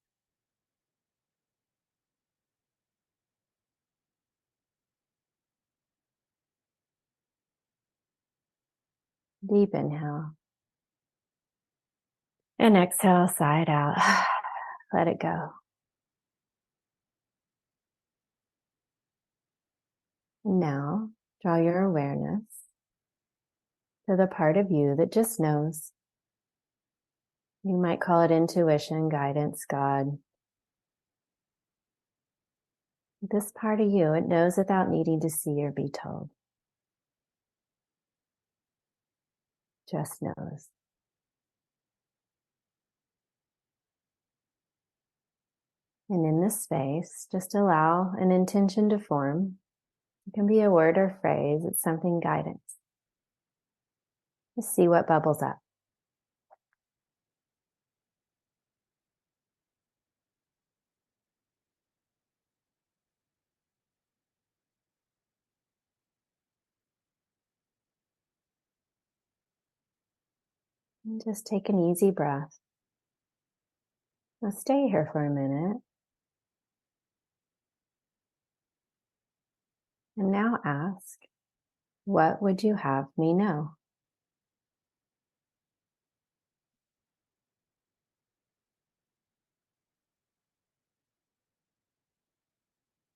S2: Deep inhale. And exhale, sigh it out. Let it go. Now, draw your awareness to the part of you that just knows. You might call it intuition, guidance, God. This part of you, it knows without needing to see or be told. Just knows. And in this space, just allow an intention to form. It can be a word or phrase. It's something guidance. Just see what bubbles up. And just take an easy breath. Now stay here for a minute. And now ask, what would you have me know?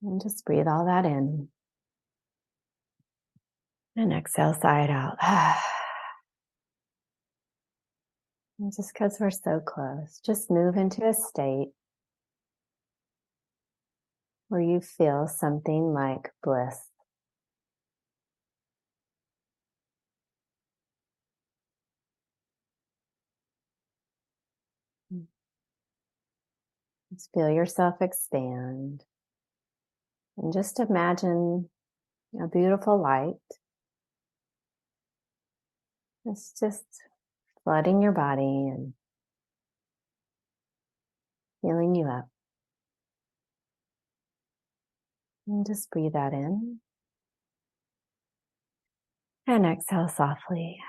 S2: And just breathe all that in. And exhale, sigh it out. And just because we're so close, just move into a state where you feel something like bliss. Just feel yourself expand. And just imagine a beautiful light. It's just flooding your body and filling you up. And just breathe that in. And exhale softly.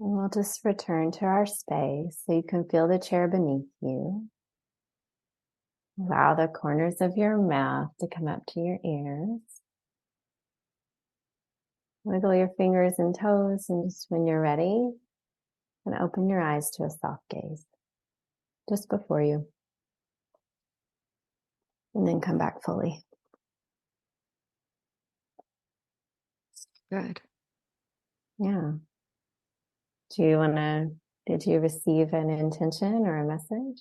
S2: And we'll just return to our space so you can feel the chair beneath you. Allow the corners of your mouth to come up to your ears. Wiggle your fingers and toes, and just when you're ready, and open your eyes to a soft gaze just before you. And then come back fully.
S1: Good.
S2: Yeah. Did you receive an intention or a message?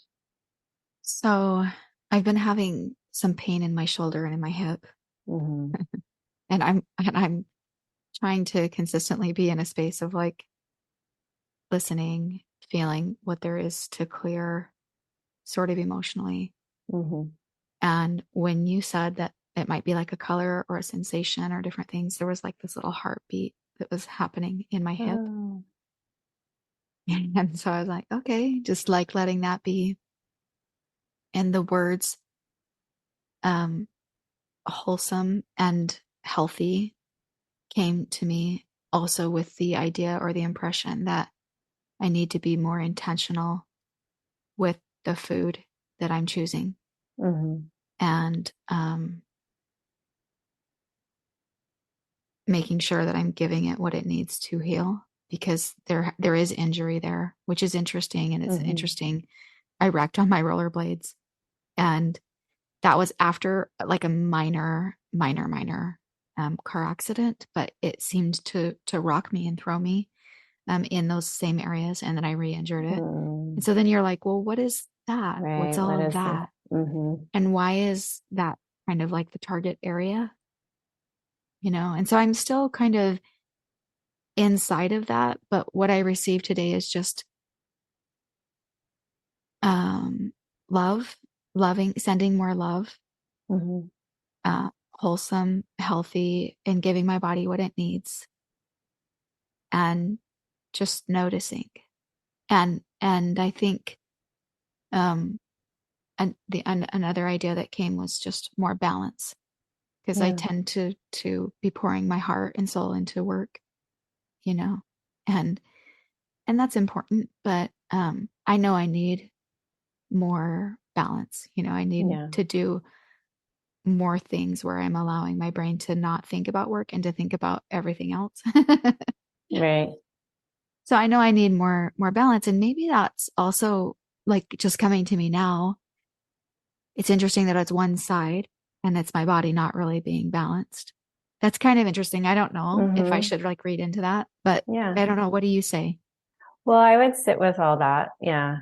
S1: So I've been having some pain in my shoulder and in my hip.
S2: Mm-hmm.
S1: And I'm trying to consistently be in a space of like listening, feeling what there is to clear sort of emotionally.
S2: Mm-hmm.
S1: And when you said that it might be like a color or a sensation or different things, there was like this little heartbeat that was happening in my hip.
S2: Oh.
S1: And so I was like, okay, just like letting that be. And the words um wholesome and healthy came to me also with the idea or the impression that I need to be more intentional with the food that I'm choosing,
S2: Mm-hmm.
S1: and making sure that I'm giving it what it needs to heal, because there is injury there, which is interesting. And it's
S2: Mm-hmm.
S1: interesting. I wrecked on my rollerblades, and that was after like a minor car accident, but it seemed to rock me and throw me in those same areas, and then I re-injured it. And
S2: Mm.
S1: so then you're like, well, what is that? What's
S2: Right.
S1: all
S2: What
S1: of
S2: is this?
S1: that?
S2: Mm-hmm.
S1: And why is that kind of like the target area, you know? And so I'm still kind of inside of that, but what I received today is just um love, loving, sending more love,
S2: Mm-hmm.
S1: wholesome, healthy, and giving my body what it needs, and just noticing. And I think um another idea that came was just more balance, because I
S2: Yeah.
S1: tend to be pouring my heart and soul into work, you know, and and that's important. But I know I need more balance. You know, I need
S2: Yeah.
S1: to do more things where I'm allowing my brain to not think about work and to think about everything else.
S2: Right.
S1: So I know I need more balance, and maybe that's also like just coming to me now. It's interesting that it's one side and it's my body not really being balanced. That's kind of interesting. I don't know if I
S2: Mm-hmm.
S1: should like read into that, but
S2: Yeah.
S1: I don't know. What do you say?
S2: Well, I would sit with all that. Yeah.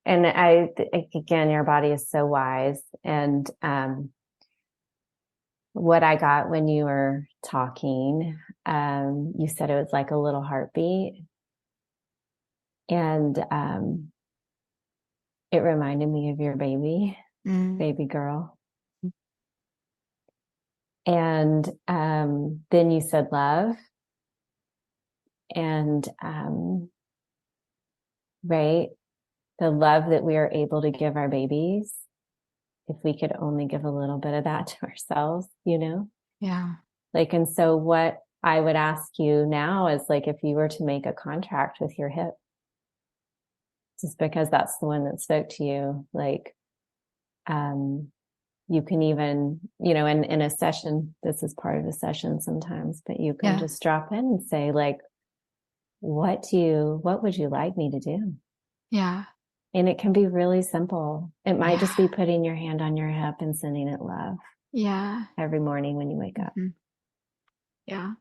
S2: And again, your body is so wise. And what I got when you were talking, you said it was like a little heartbeat. And it reminded me of your
S1: Mm,
S2: baby girl. And then you said love. And right, the love that we are able to give our babies, if we could only give a little bit of that to ourselves, you know?
S1: yeah.
S2: Like, and so what I would ask you now is like, if you were to make a contract with your hip, just because that's the one that spoke to you, like, um, you can even, you know, in a session, this is part of a session sometimes, but you can
S1: Yeah.
S2: just drop in and say like, what would you like me to do?
S1: Yeah.
S2: And it can be really simple. It might
S1: Yeah.
S2: just be putting your hand on your hip and sending it love
S1: Yeah.
S2: every morning when you wake up,
S1: Hmm. Yeah.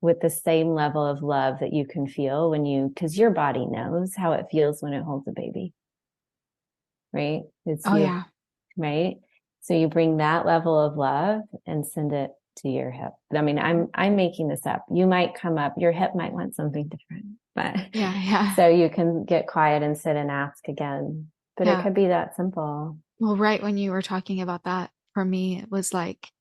S2: with the same level of love that you can feel because your body knows how it feels when it holds a baby, right? It's
S1: Oh,
S2: your,
S1: yeah.
S2: right? So you bring that level of love and send it to your hip. I mean, I'm making this up. You might come up, your hip might want something different, but
S1: Yeah. Yeah.
S2: so you can get quiet and sit and ask again. But it
S1: Yeah.
S2: could be that simple.
S1: Well, right when you were talking about that, for me, it was like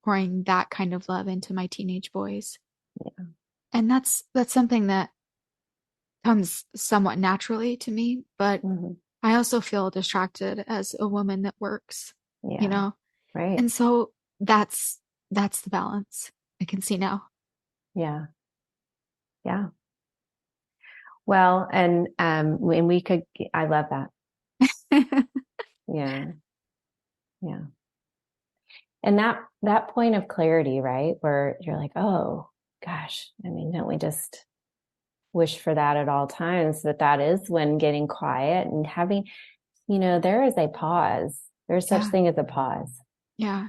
S1: pouring that kind of love into my teenage boys.
S2: Yeah.
S1: And that's something that comes somewhat naturally to me, but
S2: Mm-hmm.
S1: I also feel distracted as a woman that works, you
S2: Yeah.
S1: know?
S2: Right.
S1: And so that's the balance I can see now.
S2: Yeah. Yeah. Well, when we could, I love that. Yeah. Yeah. And that point of clarity, right? Where you're like, oh gosh, I mean, don't we just wish for that at all times? That is when getting quiet and having, there is a pause. There's such
S1: Yeah.
S2: thing as a pause.
S1: Yeah.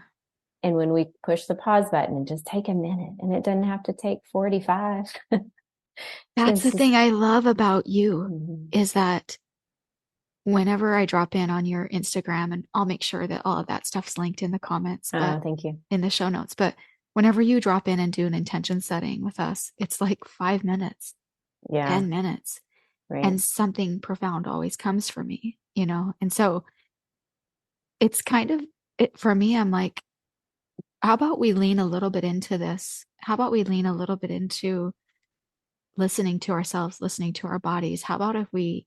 S2: And when we push the pause button and just take a minute, and it doesn't have to take 45.
S1: That's the
S2: It's just,
S1: thing I love about you
S2: mhm.
S1: is that whenever I drop in on your Instagram, and I'll make sure that all of that stuff's linked in the comments, but
S2: Thank you.
S1: in the show notes. But whenever you drop in and do an intention setting with us, it's like 5 minutes,
S2: Yeah.
S1: 10 minutes,
S2: Right.
S1: and something profound always comes for me, you know? And so it's kind of it for me, I'm like, how about we lean a little bit into this? How about we lean a little bit into listening to ourselves, listening to our bodies? How about if we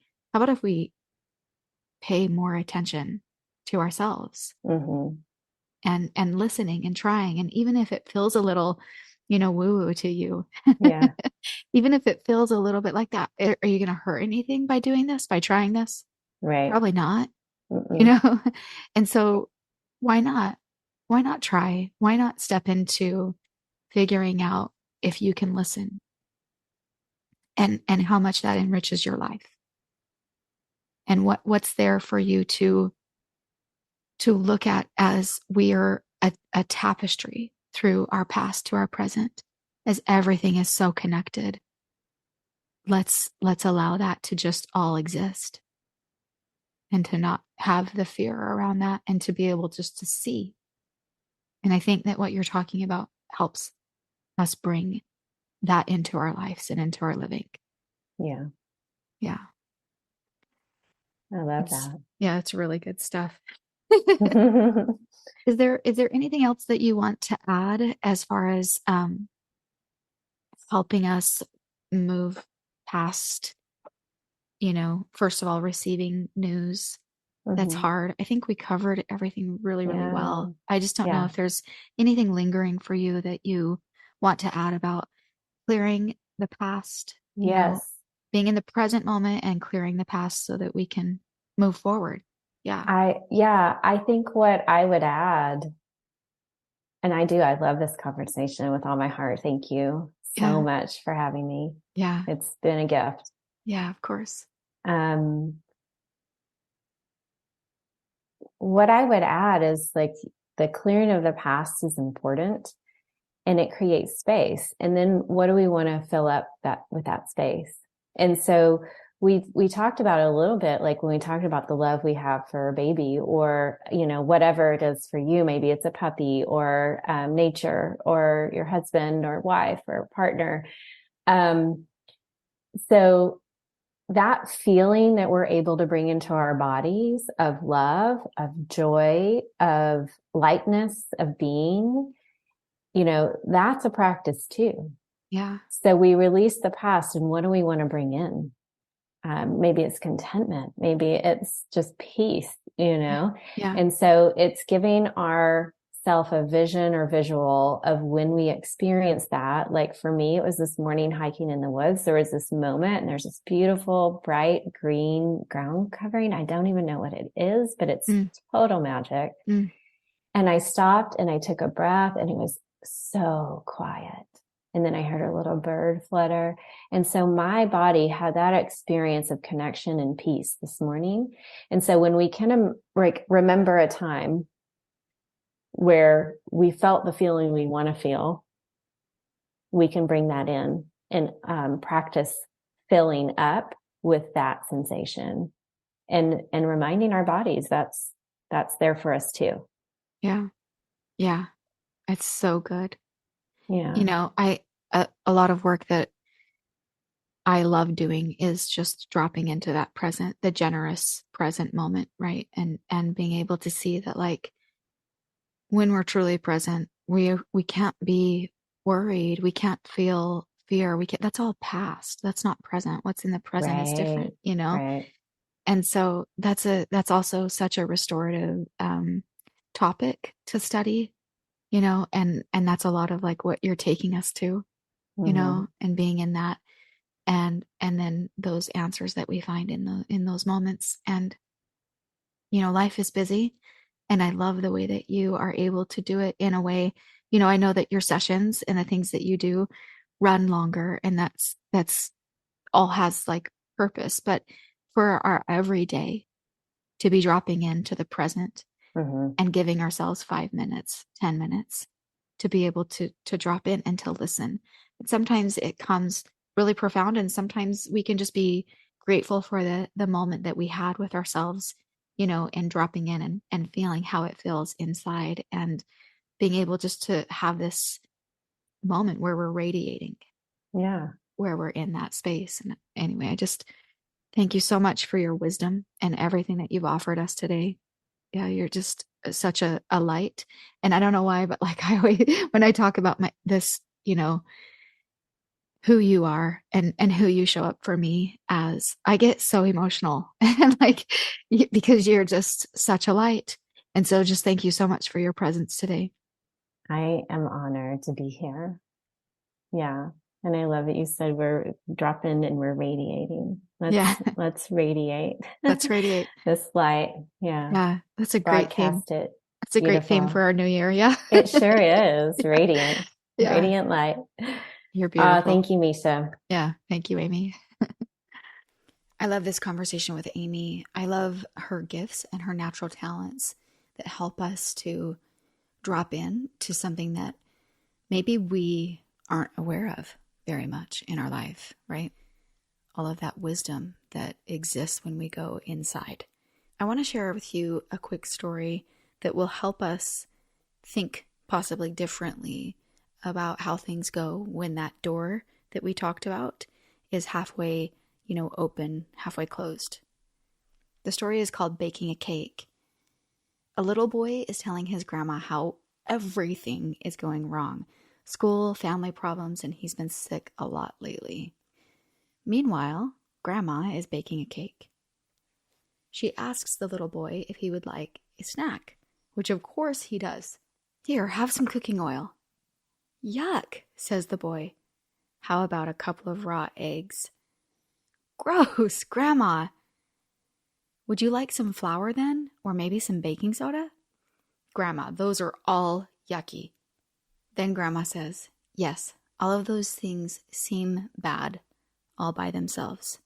S1: pay more attention to ourselves
S2: Mm-hmm.
S1: and listening and trying, and even if it feels a little, woo woo to you,
S2: Yeah.
S1: even if it feels a little bit like that, are you going to hurt anything by doing this, by trying this?
S2: Right.
S1: Probably not, you
S2: Mm-mm.
S1: know? And so why not? Why not try? Why not step into figuring out if you can listen and how much that enriches your life and what's there for you to look at as we are a tapestry through our past to our present, as everything is so connected. Let's allow that to just all exist and to not have the fear around that and to be able just to see. And I think that what you're talking about helps us bring that into our lives and into our living.
S2: Yeah.
S1: Yeah.
S2: I love
S1: It's
S2: that.
S1: yeah, it's really good stuff. Is there anything else that you want to add as far as helping us move past, first of all, receiving news that's
S2: Hmm.
S1: hard? I think we covered everything really, really
S2: Yeah.
S1: well. I just don't know
S2: Yeah.
S1: if there's anything lingering for you that you want to add about clearing the past,
S2: Yes.
S1: being in the present moment and clearing the past so that we can move forward. Yeah.
S2: I think what I would add, and I love this conversation with all my heart. Thank you so
S1: Yeah.
S2: much for having me.
S1: Yeah.
S2: It's been a gift.
S1: Yeah, of course.
S2: Um, what I would add is like the clearing of the past is important and it creates space. And then what do we want to fill up that with that space? And so we talked about it a little bit, like when we talked about the love we have for a baby, or whatever it is for you. Maybe it's a puppy, or nature, or your husband or wife or partner. Um, so that feeling that we're able to bring into our bodies of love, of joy, of lightness, of being, that's a practice too.
S1: Yeah.
S2: So we release the past, and what do we want to bring in? Maybe it's contentment. Maybe it's just peace.
S1: Yeah.
S2: And so it's giving ourself a vision or visual of when we experience that. Like for me, it was this morning hiking in the woods. There was this moment, and there's this beautiful, bright green ground covering. I don't even know what it is, but it's
S1: Mm,
S2: total magic.
S1: mm,
S2: And I stopped and I took a breath, and it was so quiet. And then I heard a little bird flutter. And so my body had that experience of connection and peace this morning. And so when we can remember a time where we felt the feeling we want to feel, we can bring that in and practice filling up with that sensation, and reminding our bodies that's there for us too.
S1: yeah. Yeah. It's so good.
S2: Yeah.
S1: A lot of work that I love doing is just dropping into that present, the generous present moment, right? And being able to see that, like, when we're truly present, we can't be worried, we can't feel fear, we can't, that's all past. That's not present. What's in the present is
S2: Right.
S1: different.
S2: Right.
S1: And so that's also such a restorative topic to study, and that's a lot of like what you're taking us to,
S2: Mm-hmm.
S1: and being in that. and then those answers that we find in those moments. And life is busy, and I love the way that you are able to do it in a way. I know that your sessions and the things that you do run longer, and that's all has like purpose, but for our everyday to be dropping into the present and giving ourselves 5 minutes, 10 minutes to be able to drop in and to listen. And sometimes it comes really profound, and sometimes we can just be grateful for the moment that we had with ourselves, and dropping in and feeling how it feels inside, and being able just to have this moment where we're radiating, where we're in that space. And anyway, I just thank you so much for your wisdom and everything that you've offered us today. Yeah, you're just such a light. And I don't know why, but like I always, when I talk about this, who you are and who you show up for me as, I get so emotional and like, because you're just such a light. And so just thank you so much for your presence today.
S2: I am honored to be here. Yeah. And I love that you said we're dropping and we're radiating. Let's radiate.
S1: Let's radiate.
S2: This light. Yeah.
S1: Yeah. That's a great theme.
S2: Broadcast it.
S1: That's a great theme for our new year. Yeah.
S2: It sure is. Radiant.
S1: Yeah.
S2: Radiant light.
S1: You're beautiful.
S2: Thank you, Misha.
S1: Yeah. Thank you, Amy. I love this conversation with Amy. I love her gifts and her natural talents that help us to drop in to something that maybe we aren't aware of very much in our life, right? All of that wisdom that exists when we go inside. I want to share with you a quick story that will help us think possibly differently about how things go when that door that we talked about is halfway, open, halfway closed. The story is called Baking a Cake. A little boy is telling his grandma how everything is going wrong. School, family problems, and he's been sick a lot lately. Meanwhile, Grandma is baking a cake. She asks the little boy if he would like a snack, which of course he does. Here, have some cooking oil. Yuck, says the boy. How about a couple of raw eggs? Gross, Grandma. Would you like some flour then? Or maybe some baking soda? Grandma, those are all yucky. Then Grandma says, yes, all of those things seem bad all by themselves.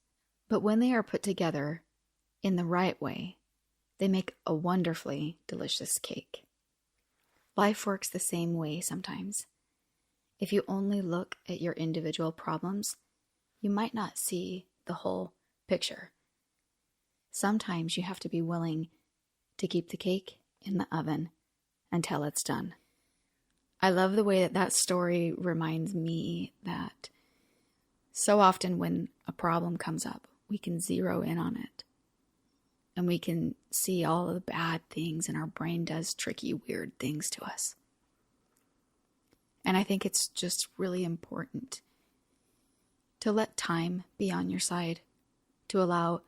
S1: But when they are put together in the right way, they make a wonderfully delicious cake. Life works the same way sometimes. If you only look at your individual problems, you might not see the whole picture. Sometimes you have to be willing to keep the cake in the oven until it's done. I love the way that story reminds me that so often when a problem comes up, we can zero in on it. And we can see all of the bad things, and our brain does tricky, weird things to us. And I think it's just really important to let time be on your side, to allow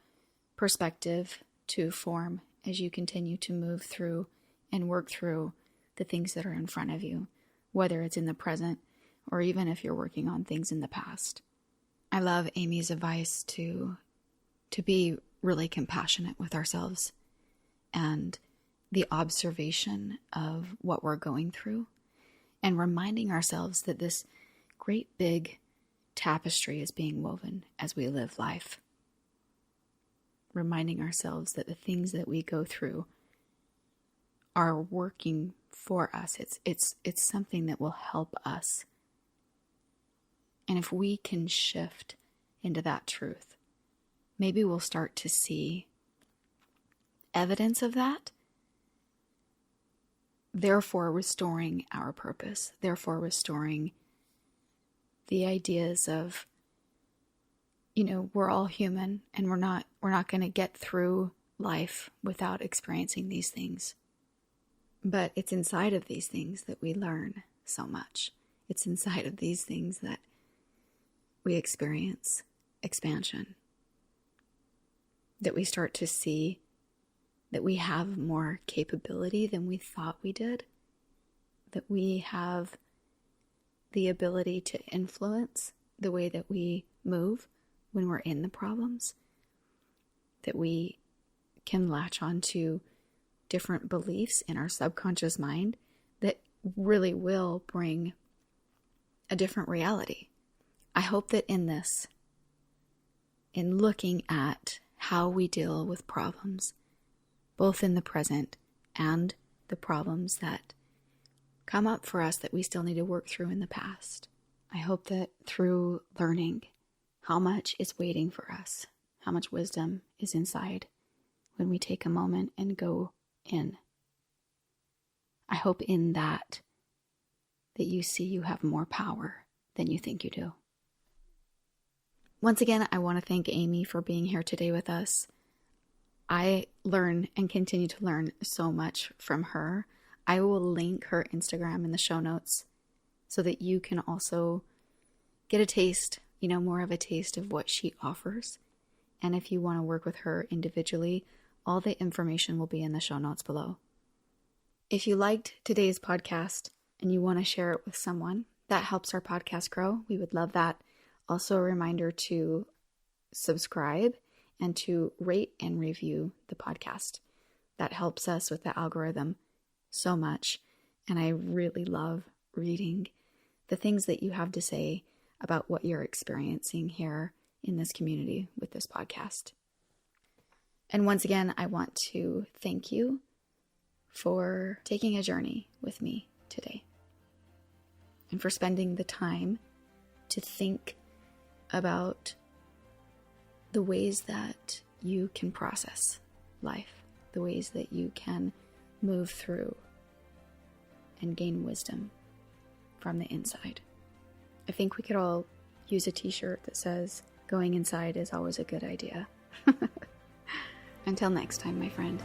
S1: perspective to form as you continue to move through and work through the things that are in front of you, whether it's in the present or even if you're working on things in the past. I love Amy's advice to be really compassionate with ourselves and the observation of what we're going through, and reminding ourselves that this great big tapestry is being woven as we live life. Reminding ourselves that the things that we go through are working for us. It's something that will help us. And if we can shift into that truth, maybe we'll start to see evidence of that, therefore restoring our purpose, therefore restoring the ideas of, we're all human, and we're not going to get through life without experiencing these things. But it's inside of these things that we learn so much. It's inside of these things that we experience expansion, that we start to see that we have more capability than we thought we did, that we have the ability to influence the way that we move, when we're in the problems, that we can latch on to different beliefs in our subconscious mind that really will bring a different reality. I hope that in this, in looking at how we deal with problems, both in the present and the problems that come up for us that we still need to work through in the past, I hope that through learning how much is waiting for us, how much wisdom is inside when we take a moment and go in, I hope in that you see you have more power than you think you do. Once again, I want to thank Amy for being here today with us. I learn and continue to learn so much from her. I will link her Instagram in the show notes so that you can also get a taste, more of a taste of what she offers. And if you want to work with her individually, all the information will be in the show notes below. If you liked today's podcast and you want to share it with someone, that helps our podcast grow. We would love that. Also, a reminder to subscribe and to rate and review the podcast. That helps us with the algorithm so much. And I really love reading the things that you have to say about what you're experiencing here in this community with this podcast. And once again, I want to thank you for taking a journey with me today and for spending the time to think about the ways that you can process life, the ways that you can move through and gain wisdom from the inside. I think we could all use a t-shirt that says, "Going inside is always a good idea." Until next time, my friend.